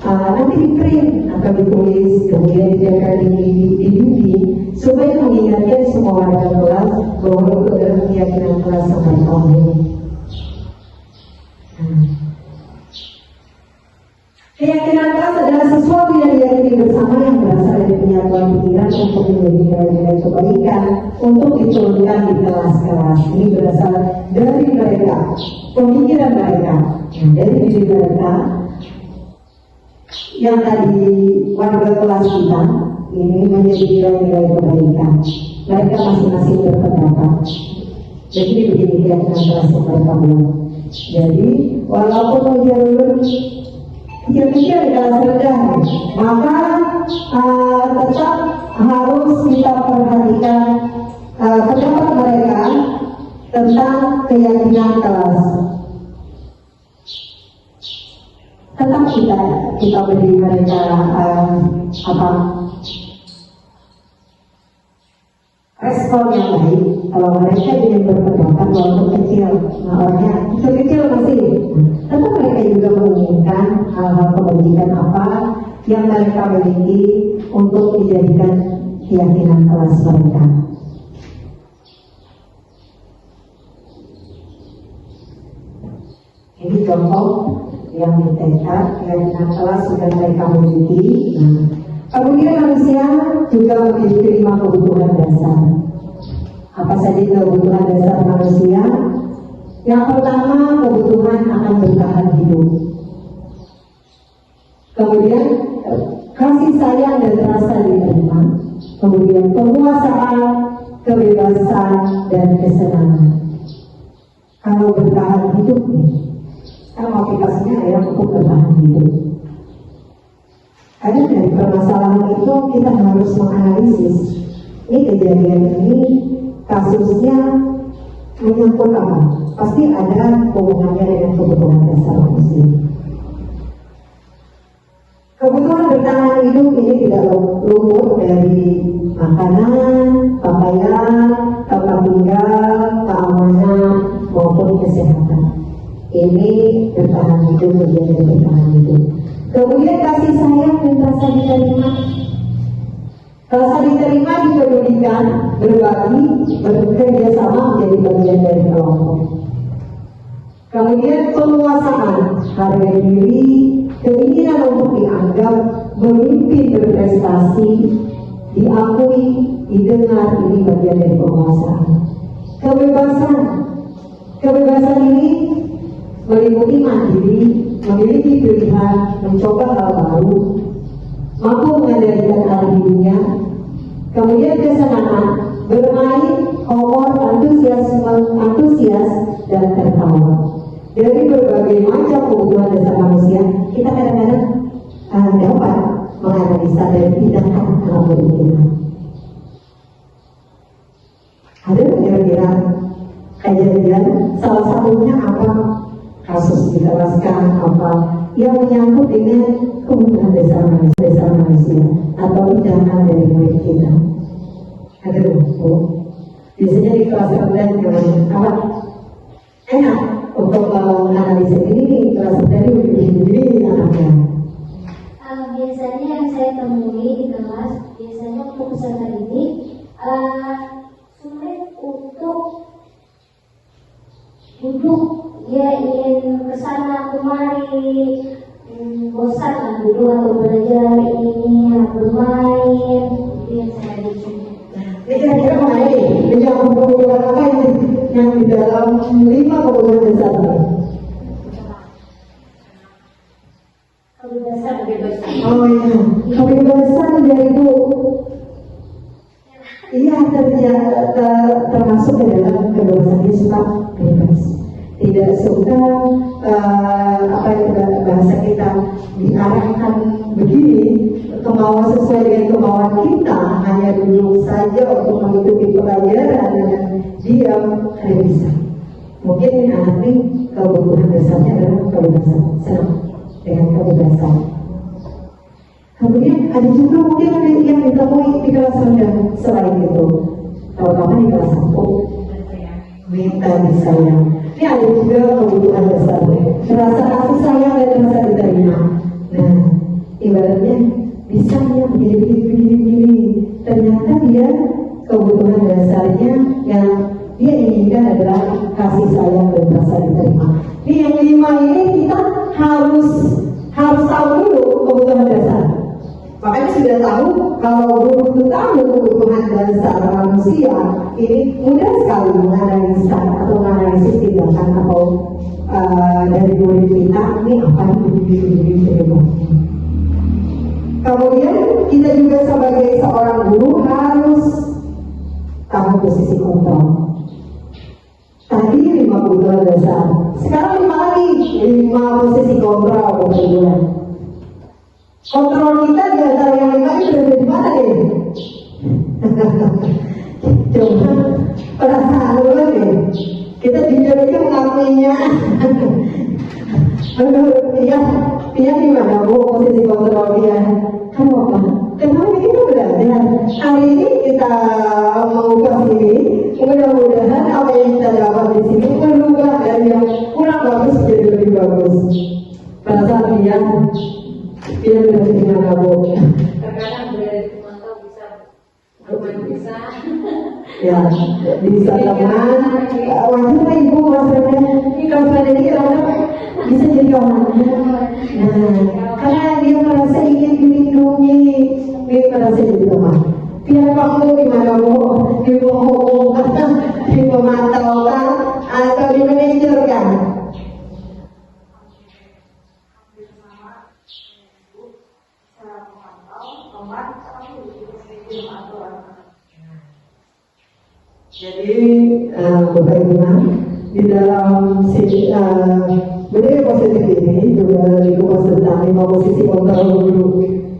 nanti di print atau ditulis, kemudian dijaga di dinding supaya mengingatkan semua warga kelas bahwa itu adalah keyakinan kelas sampai tahun ini. Keyakinan kelas adalah sesuatu yang diyakini bersama yang berasal dari penyatuan pikiran untuk menjadi nilai-nilai kebaikan untuk diturunkan di kelas-kelas. Ini berasal dari mereka, pemikiran mereka, dari diri mereka yang tadi warga kelas kita ini menjadi nilai-nilai kebaikan. Mereka masing-masing berpendapat. Jadi begini keyakinan kelas yang mereka buat. Jadi walaupun jalur kecil-kecil kelas rendah, maka tetap harus kita perhatikan pendapat mereka tentang keyakinan kelas. Tetap kita beri mereka respon yang baik. Kalau mereka ingin berpendapat walaupun kecil, orangnya kecil masih, tetap mereka juga menginginkan hal-hal kebajikan apa yang mereka miliki untuk dijadikan keyakinan kelas mereka. Ini contoh yang ditekad keyakinan kelas sudah mereka miliki. Kemudian manusia juga memiliki 5 kebutuhan dasar. Apa saja kebutuhan dasar manusia? Yang pertama, kebutuhan akan bertahan hidup. Kemudian kasih sayang dan rasa diterima. Kemudian penguasaan, kebebasan dan kesenangan. Kalau bertahan hidup nih, kan motivasinya adalah untuk bertahan hidup. Karena dari permasalahan itu kita harus menganalisis ini kejadian ini kasusnya menyangkut apa? Pasti ada hubungannya dengan kebutuhan dasar manusia. Kebutuhan bertahan hidup ini tidak luput dari makanan, pakaian, tempat tinggal, keamanan maupun kesehatan. Ini bertahan hidup, bagian dari bertahan hidup. Kemudian kasih sayang dan rasa diterima. Rasa diterima dipedulikan, berbagi, bekerja sama menjadi bagian dari kelompok. Kemudian penguasaan, harga diri, keinginan untuk dianggap memimpin berprestasi, diakui, didengar, ini bagian dari penguasaan. Kebebasan, kebebasan ini meliputi mandiri, memiliki pilihan, mencoba hal baru, mampu mengendalikan arah hidupnya. Kemudian kesenangan, bermain, humor, antusias dan tertawa. Dari berbagai macam kebutuhan dasar manusia, kita kadang-kadang dapat menganalisa dan tindakan dalam berpikir. Ada kira-kira kejadian salah satunya apa? Kasus dikelaskan apa yang menyangkut dengan kebutuhan dasar manusia atau tindakan dari murid kita. Ada biasanya di kelas rendah dengan apa? Enak untuk menganalisis ini kelas tadi begini anaknya. Biasanya yang saya temui di kelas, biasanya untuk peserta didik sulit untuk duduk, dia ingin kesana kemari, bosan lah duduk atau belajar ini bermain, itu yang saya lihat. Ini kira-kira mengenai menjawab kebutuhan apa yang di dalam 5 kebutuhan dasar ini? Kebebasan, kebebasan. Oh iya, kebebasan yaitu iya termasuk ke dalam kebebasan dia suka bebas, tidak suka apa yang bahasa kita diarahkan begini kemauan sesuai dengan kemauan kita, hanya duduk saja untuk mengikuti pelajaran dan diam, tidak bisa. Mungkin anak ini kebutuhan dasarnya adalah kebebasan, senang dengan kebebasan. Kemudian ada juga mungkin yang ditemui di kelas rendah selain itu, terutama di kelas 1, minta disayang. Ini ada juga kebutuhan dasarnya, rasa kasih sayang dan rasa diterima. Nah, ibaratnya bisanya begini. Ternyata dia kebutuhan dasarnya yang dia inginkan adalah kasih sayang dan rasa diterima. Ini yang 5 ini kita harus tahu dulu kebutuhan dasar. Makanya sudah tahu kalau guru itu tahu kebutuhan dasar manusia, ini mudah sekali menganalisa atau menganalisis tindakan atau dari murid kita ini apa yang Kemudian kita juga sebagai seorang guru harus tahu posisi kontrol. Tadi 5 kebutuhan dasar, sekarang 5 lagi, 5 posisi kontrol kemudian. Kontrol kita di antara yang 5 ini berada di mana nih? Coba perasaan dulu nih. Kita jujur aja mengakuinya. Menurut dia di mana bu posisi kontrol dia? Kenapa? Kenapa kita belajar? Hari ini kita mengupas ini. Mudah-mudahan apa yang kita dapat di sini berubah dari yang kurang bagus jadi lebih bagus. Perasaan dia berada di mana bu? Terkadang berada di mata bisa bermain bisa. Ya, bisa teman. Wajib ibu maksudnya ini kalau ini kadang-kadang bisa jadi orangnya. Nah, karena dia merasa ingin dilindungi, dia merasa jadi teman. Biar kamu di mana bu? Dibohongkan, dimantaukan, atau dimanajerkan. Jadi Bapak Ibu di dalam budaya positif ini juga dikupas tentang 5 posisi kontrol dulu.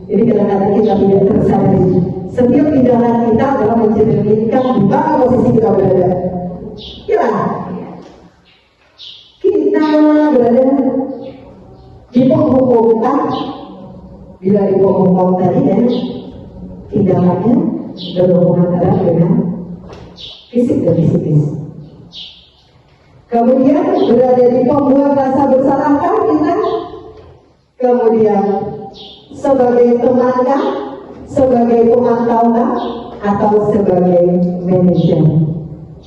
Jadi kadang-kadang kita tidak tersadari setiap tindakan kita adalah mencerminkan di mana posisi kita berada. Ya, kita berada di pokok kita. Bila di pokok tadi ya, tindakannya berhubungan erat dengan fisik dan psikis. Kemudian berada di pembuat rasa bersalahkah kita? Kemudian sebagai teman, sebagai pemantau, atau sebagai manajer.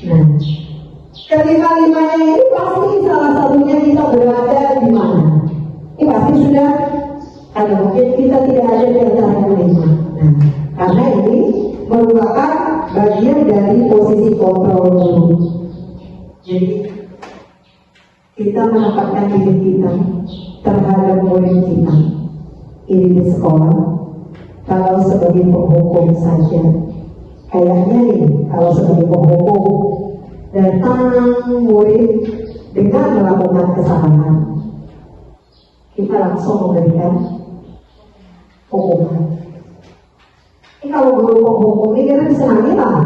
Nah, kelima-limanya ini pasti salah satunya kita berada di mana? Ini pasti sudah ada, mungkin kita tidak ada di antara yang 5. Nah, karena ini merupakan bagian dari posisi kontrol dulu. Jadi kita menempatkan diri kita terhadap murid kita ini di sekolah. Kalau sebagai penghukum saja, kayaknya nih kalau sebagai penghukum datang murid dengan melakukan kesalahan, kita langsung memberikan hukuman. Ini kalau guru penghukum ini kita disenangi lah.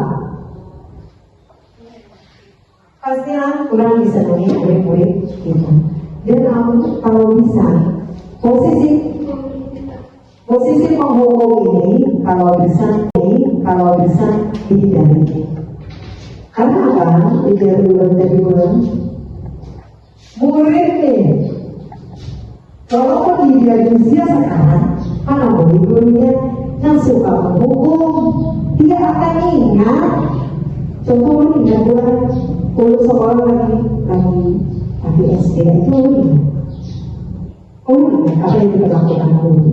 Pastilah kurang disenangi murid-murid kita. Dan kalau bisa posisi penghukum ini kalau bisa dihindari. Karena apa? Dari bulan murid nih, walaupun dia usia sekarang, mana boleh gurunya yang suka menghukum, dia akan ingat. Contoh ingat bulan kuliah sekolah lagi SD itu ingat. Ingat apa yang dilakukan guru?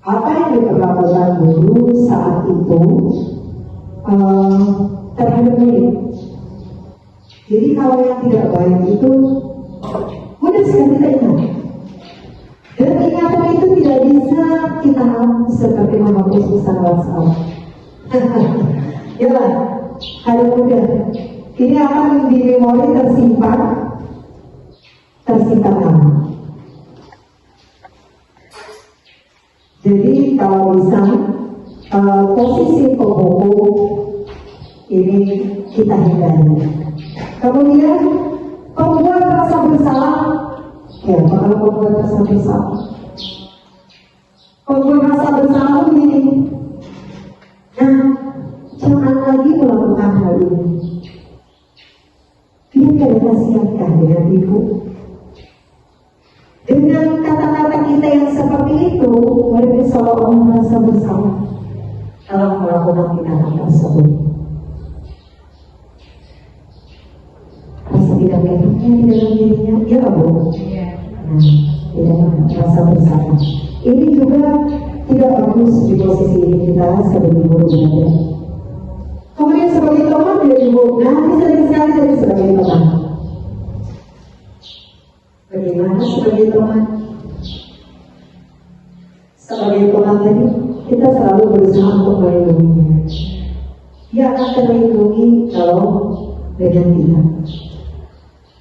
Apa yang dilakukan guru saat itu terhadap murid? Jadi kalau yang tidak baik itu mudah sekali kita ingat. Dan ingatan itu tidak bisa kita hapus seperti menghapus pesan WhatsApp. Ya, hal mudah. Ini akan di memori tersimpan lama. Jadi kalau bisa posisi pembuku ini kita hindari. Kemudian pembuat rasa bersalah, ya kalau pembuat rasa bersalah, begini. Nah, jangan lagi melakukan hal ini. Dia tidak kasihankan dengan ibu. Dengan kata-kata kita yang seperti itu, mereka seolah-olah merasa bersalah dalam melakukan tindakan tersebut. Rasa tidak enaknya di dalam dirinya, ya Bu? Nah, tidak merasa bersalah. Ini juga tidak bagus di posisi kita sebagai guru belajar. Kemudian sebagai teman dari guru, nah ini sering sekali jadi sebagai teman. Bagaimana sebagai teman? Sebagai teman tadi, kita selalu berusaha untuk melindunginya. Dia akan terlindungi kalau dengan kita.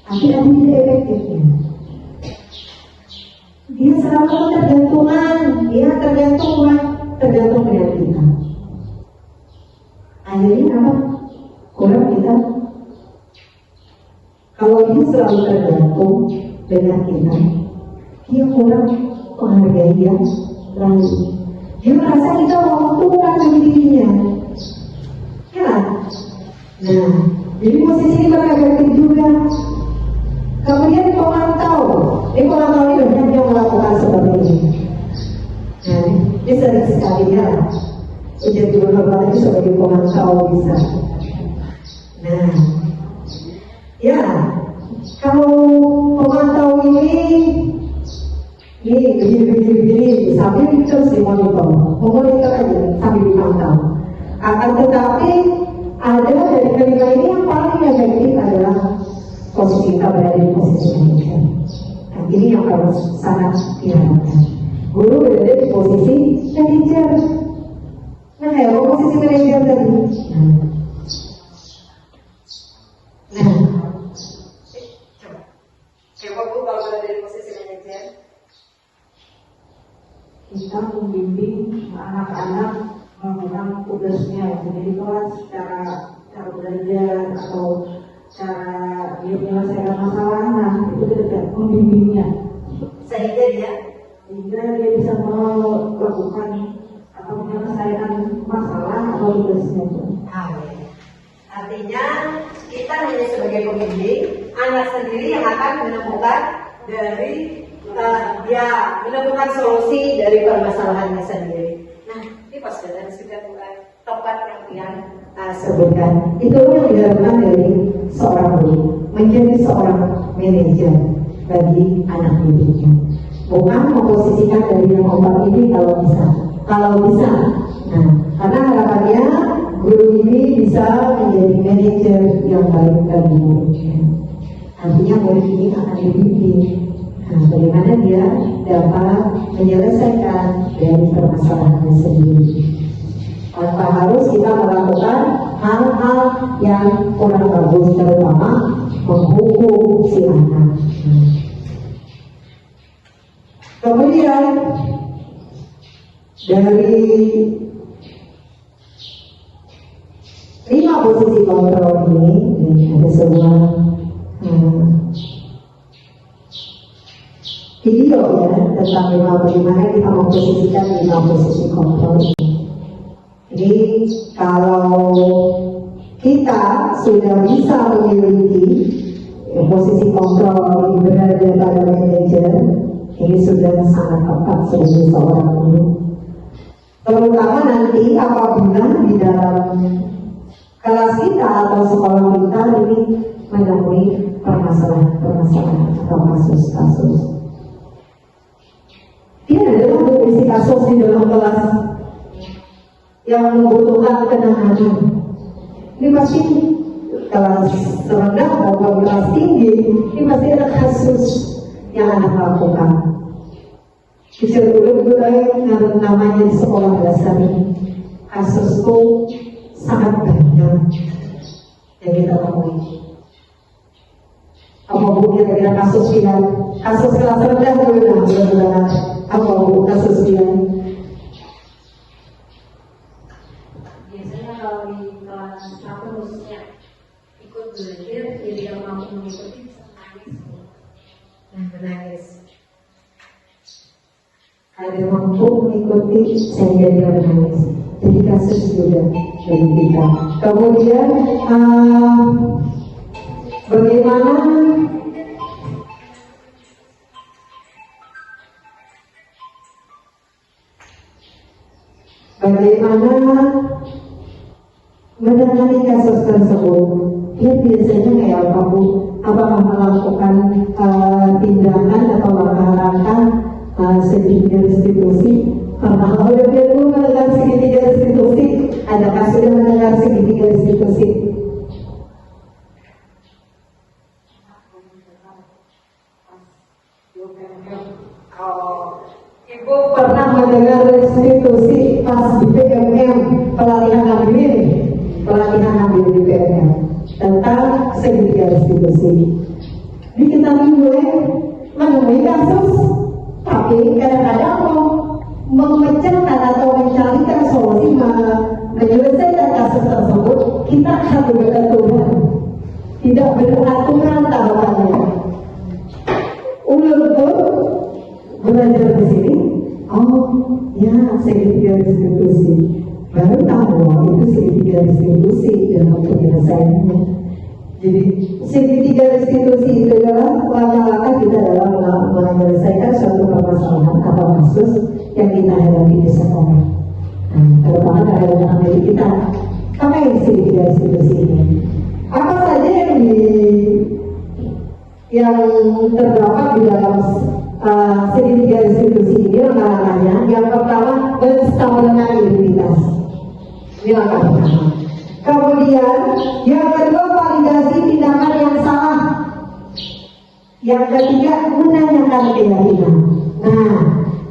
Tapi nanti tidak efektifnya. Dia selalu ketergantungan, dia tergantung dengan kita. Akhirnya apa? Kurang kita. Kalau dia selalu tergantung dengan kita, dia kurang menghargai dia lalu. Dia merasa kita menguntungkan bagi dirinya. Ya. Nah, jadi posisi ini berkaitan juga. Kemudian pemantau ini banyak yang melakukan seperti ini. Nah, ini sering sekali ya. Menjadi berhormat itu sebagai pemantau bisa. Nah, ya, kalau pemantau ini begini, sambil terus dimonitor aja sambil dipantau. Akan tetapi ada dari kelima ini yang paling efektif adalah posisi kita berada di posisi manajer. Nah, ini yang harus sangat diharapkan. Guru berada di posisi manajer. Nah, ya, posisi manajer tadi. Nah, coba Bu kalau berada di posisi manajer, kita membimbing anak-anak melakukan tugasnya, jadi kelas cara belajar atau cara dia menyelesaikan masalah, nah itu tidak membimbingnya sehingga dia bisa melakukan atau menyelesaikan masalah atau tugasnya. Artinya kita hanya sebagai pembimbing, anak sendiri yang akan menemukan dari menemukan solusi dari permasalahannya sendiri. Nah, ini pas dan sudah tepat yang sebutkan. Itu yang diharapkan dari seorang guru, menjadi seorang manajer bagi anak didiknya. Bukan memposisikan dari yang obat ini kalau bisa. Nah, karena harapannya guru ini bisa menjadi manajer yang baik bagi muridnya. Artinya murid ini akan dibimbing. Nah, bagaimana dia dapat menyelesaikan dari permasalahannya sendiri. Tanpa harus kita melakukan hal-hal yang kurang bagus, terutama menghukum si anak. Kemudian dari 5 posisi kontrol ini ada sebuah video ya tentang bagaimana kita memposisikan 5 posisi kontrol. Jadi kalau kita sudah bisa memiliki posisi kontrol berada pada manajer ini sudah sangat tepat sebagai seorang guru. Terutama nanti apabila di dalam kelas kita atau sekolah kita ini menemui permasalahan atau kasus-kasus. Dia adalah berisi kasus di dalam kelas yang membutuhkan penanganan. Ini pasti kelas rendah maupun kelas tinggi, ini pasti ada kasus yang anak lakukan. Bisa dulu namanya di sekolah dasar ini, kasus itu sangat banyak yang kita temui. Apa bu kira-kira kasus kelas rendah dulu mudah-mudahan apa bu kasus Biasanya kalau di kelas satu khususnya ikut belajar, jadi yang mampu mengikuti bisa menangis. Ada mampu mengikuti sehingga dia menangis. Jadi kasus juga dari kita. Kemudian bagaimana menangani kasus tersebut? Dia biasanya kayak apa bu? Apakah melakukan tindakan atau langkah-langkah segitiga restitusi? Pernah dia dulu mendengar segitiga restitusi? Adakah sudah mendengar segitiga restitusi? Ibu pernah mendengar restitusi pas di PMM pelatihan ambil di PMM tentang segitiga restitusi. Di kita mulai menemui kasus, tapi kadang-kadang memecahkan atau mencarikan solusi menyelesaikan kasus tersebut, kita harus beraturan, tidak beraturan tahapannya. Ulur belajar di sini, oh ya segitiga restitusi, baru tahu itu segitiga restitusi dalam penyelesaiannya. Jadi segitiga restitusi itu adalah langkah-langkah kita dalam menyelesaikan suatu permasalahan atau kasus yang kita hadapi di sekolah. Terutama dalam diri kita. Apa yang segitiga restitusi ini? Apa saja yang terdapat di dalam segitiga restitusi ini langkah-langkahnya? Yang pertama, menstabilkan identitas. Ini langkah pertama. Kemudian yang kedua, validasi tindakan yang salah. Yang ketiga, menanyakan keyakinan. Nah,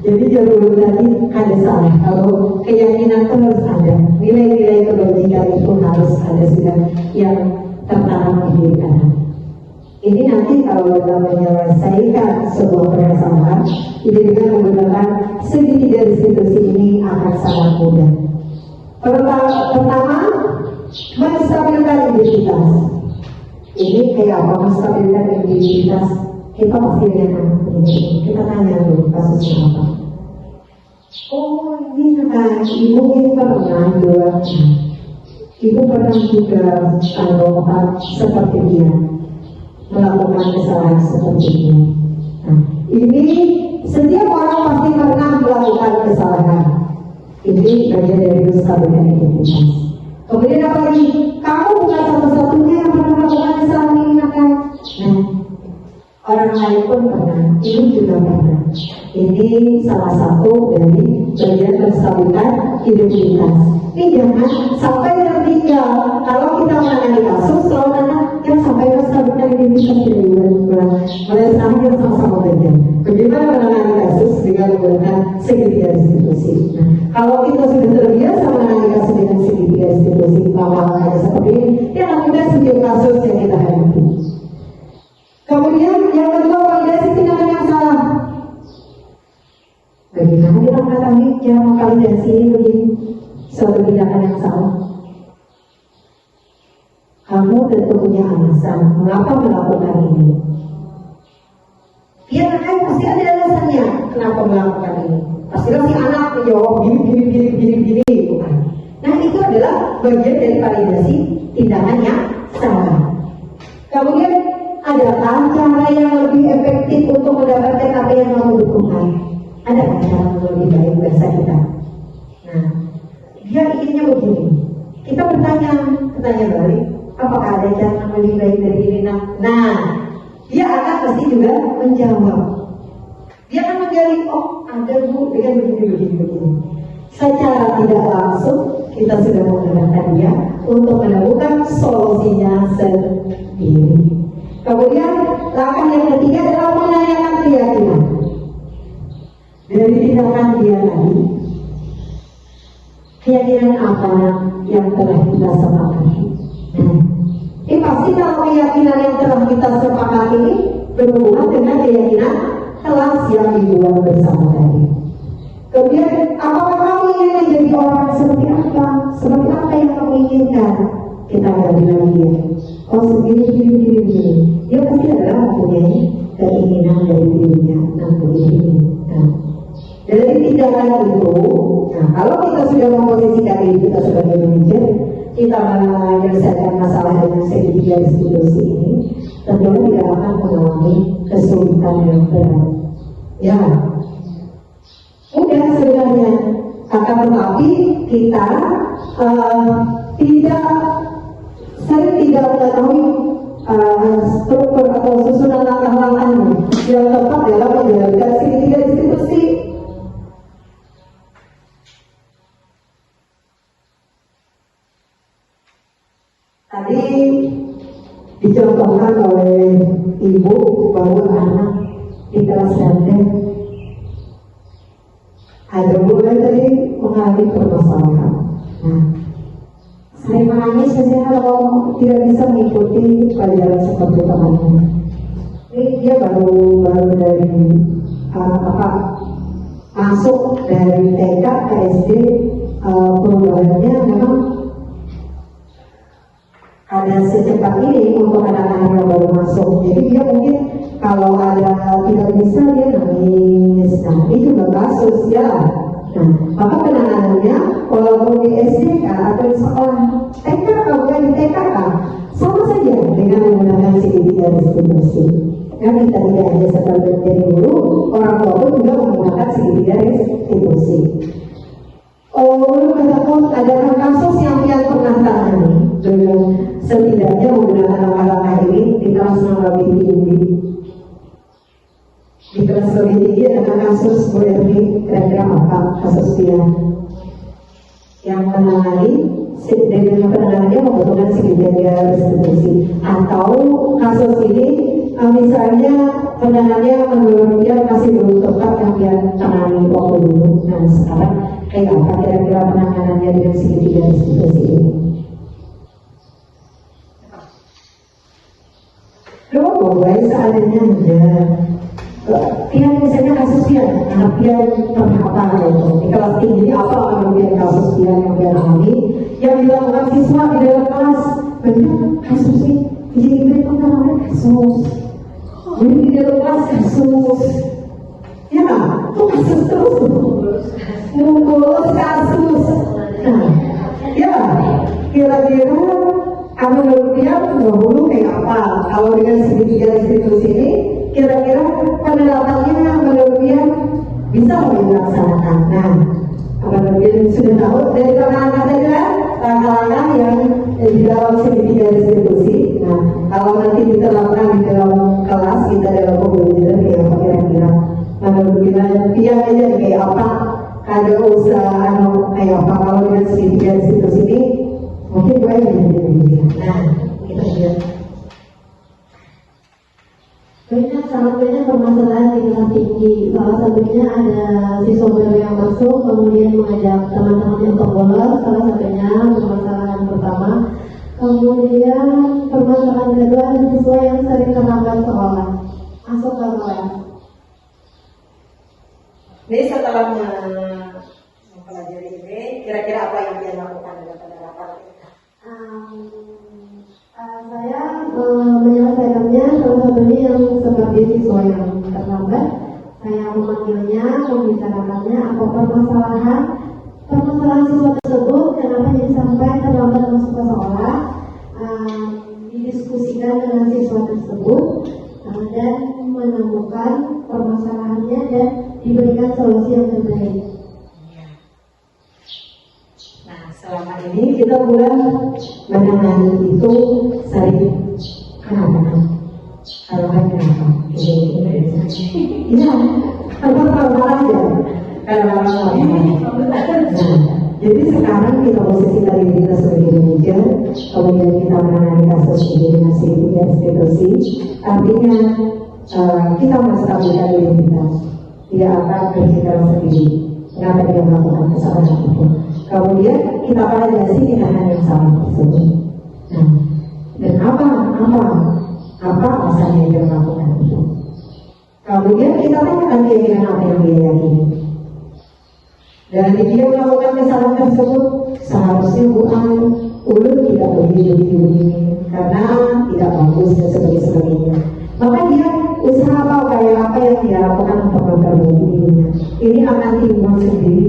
jadi jalur tadi ada salah. Kalau keyakinan itu harus ada, nilai-nilai kebajikan itu harus ada sudah yang tertanam di diri anak. Ini nanti kalau dalam menyelesaikan sebuah permasalahan, ini dengan menggunakan segitiga restitusi ini akan sangat mudah. Pertama, menstabilkan identitas. Ini kayak apa menstabilkan identitas? Kita pasti dengan anak ini. Kita tanya dulu kasusnya apa. Oh ini kan ibu ini pernah juga. Ibu pernah juga seperti dia melakukan kesalahan seperti dia. Nah, ini setiap orang pasti pernah melakukan kesalahan. Ini bagian dari menstabilkan identitas. Kemudian apa lagi? Kamu bukan satu-satunya yang pernah melakukan kesalahan ini, kan? Nah, orang lain pun pernah, ini juga pernah. Ini salah satu dari bagian menstabilkan identitas. Ini jangan sampai tertinggal. Kalau kita menangani kasus, kalau anak yang sampai menstabilkan identitas dari bulan, mulai sekarang kita sama-sama belajar. Bagaimana menangani kasus dengan menggunakan segitiga restitusi. Nah, kalau kita sudah terbiasa menangani kasus dengan segitiga restitusi, langkah-langkah seperti ini, ya akan mudah setiap kasus yang kita hadapi. Kemudian yang kedua, validasi tindakan yang salah. Bagaimana kita mengetahui cara memvalidasi ini suatu tindakan yang salah? Kamu tentu punya alasan mengapa melakukan ini. Dia kan pasti ada alasannya kenapa melakukan ini. Pastilah si anak menjawab gini, bukan? Nah itu adalah bagian dari validasi tindakan yang salah. Kemudian adakah yang mau dukungan, ada kan cara lebih baik bahasa kita. Nah, dia inginnya begini. Kita bertanya balik, apakah ada cara lebih baik dari ini? Nah, dia akan pasti juga menjawab. Dia akan menggali, oh ada bu, dengan begini. Secara tidak langsung kita sudah menggunakan dia untuk menemukan solusinya sendiri. Kemudian langkah yang ketiga adalah menanyakan keyakinan dari tindakan dia tadi. Keyakinan apa yang telah kita sepakati? Ini pasti kalau keyakinan yang telah kita sepakati ini berhubungan dengan keyakinan kelas yang dibuat bersama tadi. Kemudian, apakah kamu ingin menjadi orang seperti apa? Seperti apa yang kamu inginkan? Kita gali lagi ya. Oh, begini. Dia pasti adalah mempunyai keinginan dari dirinya. Nah, begini. Nah, dari tindakan itu, nah kalau kita sudah memposisikan diri kita sebagai manajer, kita menyelesaikan masalah dengan segitiga distribusi ini, tentunya tidak akan mengalami kesulitan yang berat. Ya, mudah sebenarnya, akan tetapi kita sering tidak mengetahui struktur atau susunan langkah-langkahnya yang tepat dalam menjalankan segitiga distribusi. Tadi dicontohkan oleh ibu bahwa anak di kelas rendah ada mulai tadi mengalami permasalahan. Nah, sering menangis biasanya kalau tidak bisa mengikuti pelajaran seperti temannya. Ini dia baru dari masuk dari TK ke SD, perubahannya memang ada secepat ini untuk anak-anak yang baru masuk. Jadi dia mungkin kalau ada tidak bisa dia nangis. Nah, ini juga kasus ya. Nah, maka penanganannya walaupun di SDK atau di sekolah TK bukan di TKK sama saja dengan menggunakan segitiga distribusi. Kan kita tidak hanya sebagai dari guru, orang tua pun juga menggunakan segitiga distribusi. Belum ada kasus yang pernah tangani dengan setidaknya menggunakan langkah-langkah ini di kelas yang lebih tinggi. Di kelas lebih tinggi ada kasus BRI, kira-kira apa kasus dia yang menangani dengan penanganannya membutuhkan segitiga distribusi, atau kasus ini misalnya penanganannya menurut dia masih belum tepat yang dia tangani waktu dulu. Nah, sekarang kayak apa kira-kira penanganannya dengan segitiga distribusi ini? Baik seadanya aja. Pian misalnya kasus Pian, anak Pian pernah apa itu di kelas tinggi apa kemudian kasus Pian yang Pian alami yang dilakukan siswa di dalam kelas, benar kasus ini jadi pengalaman kasus, jadi di dalam kelas kasus, ya itu kasus terus kasus. Nah, ya kira-kira menurut dia dahulu kayak apa? Kalau dengan segitiga distribusi ini, kira-kira penerapannya menurut dia bisa dilaksanakan. Nah, menurut dia sudah tahu dari langkah-langkah saja, langkah-langkah yang di dalam segitiga distribusi. Nah, kalau nanti diterapkan di dalam kelas kita dalam pembelajaran kayak apa kira-kira? Menurut dia aja kayak apa? Ada usaha kayak apa kalau dengan segitiga distribusi ini? Mungkin gue yang jadi. Nah, kita lihat. Sangat banyak permasalahan di kelas tinggi. Salah satunya ada siswa baru yang masuk, kemudian mengajak teman-temannya untuk bolos. Salah satunya permasalahan pertama. Kemudian permasalahan kedua ada siswa yang sering terlambat sekolah, masuk ke kelas. Ini setelah mempelajari ini, kira-kira apa yang dia lakukan dengan penerapan? Saya menyelesaikannya, salah satunya yang seperti siswa yang terlambat, saya memanggilnya, membicarakannya apa permasalahan siswa tersebut, kenapa jadi sampai terlambat masuk ke sekolah, didiskusikan dengan siswa tersebut dan menemukan permasalahannya dan diberikan solusi yang terbaik. Nah, selama ini kita mulai menangani itu sering kenapa? Iya, apa aja. Jadi sekarang kita posisikan diri kita sebagai manajer, kemudian kita menangani kasus ini dengan segitiga institusi. Artinya kita menstabilkan diri kita, tidak akan bersikap sendiri. Kenapa dia melakukan kesalahan itu? Kemudian kita validasi tindakan yang salah tersebut. Nah, dan apa alasannya dia melakukan itu? Kemudian kita tanyakan keyakinan apa yang dia yakini. Dan dia melakukan kesalahan tersebut, seharusnya ulun tidak begini karena tidak bagus dan sebagainya. Maka dia usaha apa yang dia lakukan untuk memperbaiki dirinya. Ini akan timbul sendiri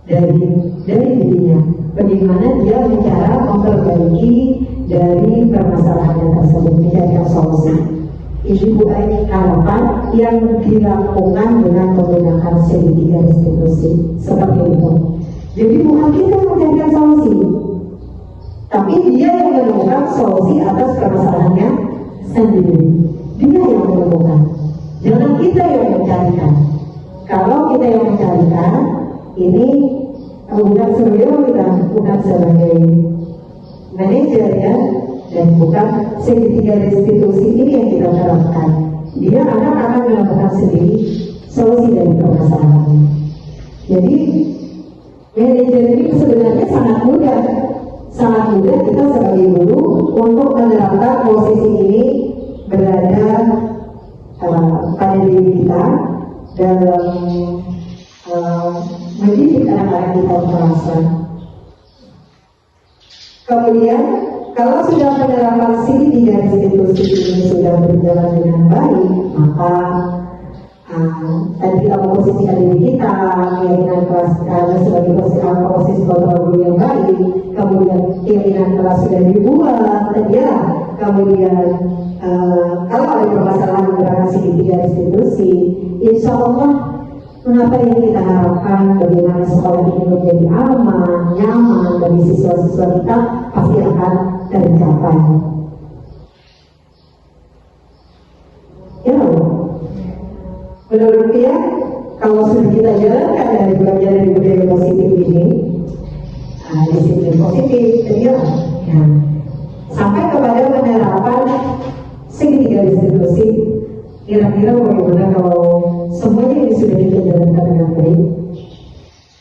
dari dirinya. Bagaimana dia mencara memperbaiki dari permasalahan tersebut, mencari solusi. Ini bukan harapan yang dilakukan dengan menggunakan segitiga institusi seperti itu. Jadi bukan kita yang mencarikan solusi, tapi dia yang menemukan solusi atas permasalahannya sendiri. Dia yang menemukan, jangan kita yang mencarikan. Kalau kita yang mencarikan, ini bukan sebagai manajer ya, dan bukan segitiga restitusi ini yang kita terapkan. Dia akan menemukan sendiri solusi dari permasalahannya. Jadi manajer ini sebenarnya sangat mudah kita sebagai guru untuk menerapkan posisi ini berada pada diri kita dalam mendidik anak-anak kita merasa. Kemudian kalau sudah penerapan segitiga institusi ini sudah berjalan dengan baik, maka tadi kita memposisikan diri kita, keyakinan kelas sebagai posisi kontrol guru yang baik, kemudian keyakinan kelas sudah dibuat, kemudian kalau ada permasalahan menggunakan segitiga institusi, insya Allah mengapa yang kita harapkan bagaimana sekolah ini menjadi aman, nyaman bagi siswa-siswa kita pasti akan tercapai. Ya, menurut dia kalau sudah kita jalankan dari bagian dari budaya positif ini, disiplin positif, ya, sampai kepada penerapan segitiga institusi. Kira-kira bagaimana kalau semuanya ini sudah kita jalankan dengan baik,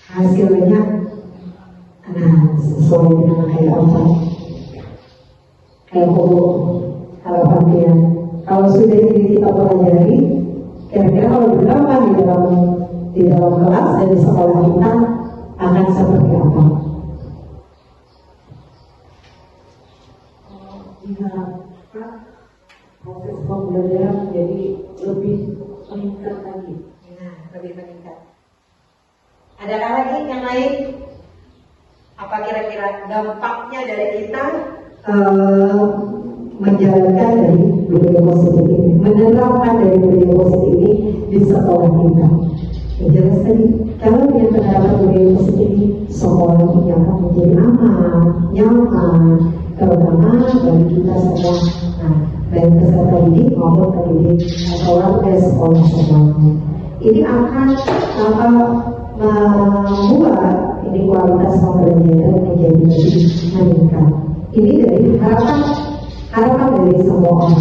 hasilnya sesuai dengan kayak apa? Kayak harapan dia. Kalau sudah ini kita pelajari, kira-kira kalau diterapkan di dalam kelas dan di sekolah kita akan seperti apa? Proses pembelajaran menjadi lebih meningkat lagi. Lebih meningkat. Adakah lagi yang lain? Apa kira-kira dampaknya dari kita menjalankan dari budaya positif ini, menerapkan dari budaya positif ini di sekolah kita? Jelas tadi, kalau dia menerapkan budaya positif ini, sekolahnya akan menjadi aman, nyaman, terutama bagi kita semua. Baik peserta didik maupun pendidik sekolah semuanya. Ini akan membuat ini kualitas pembelajaran menjadi lebih meningkat. Ini dari harapan dari semua orang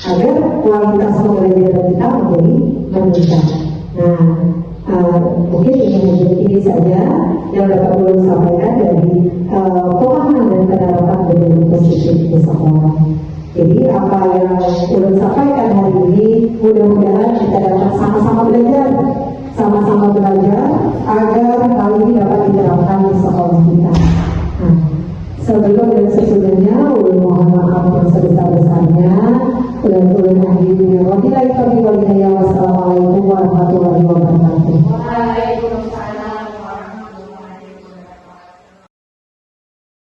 agar kualitas pembelajaran kita menjadi meningkat. Mungkin ini saja yang dapat saya sampaikan dari pemahaman dan penerapan budaya positif di sekolah. Jadi apa yang ulun sampaikan hari ini, mudah-mudahan kita dapat sama-sama belajar agar hal ini dapat diterapkan di sekolah kita. Sebelum dan sesudahnya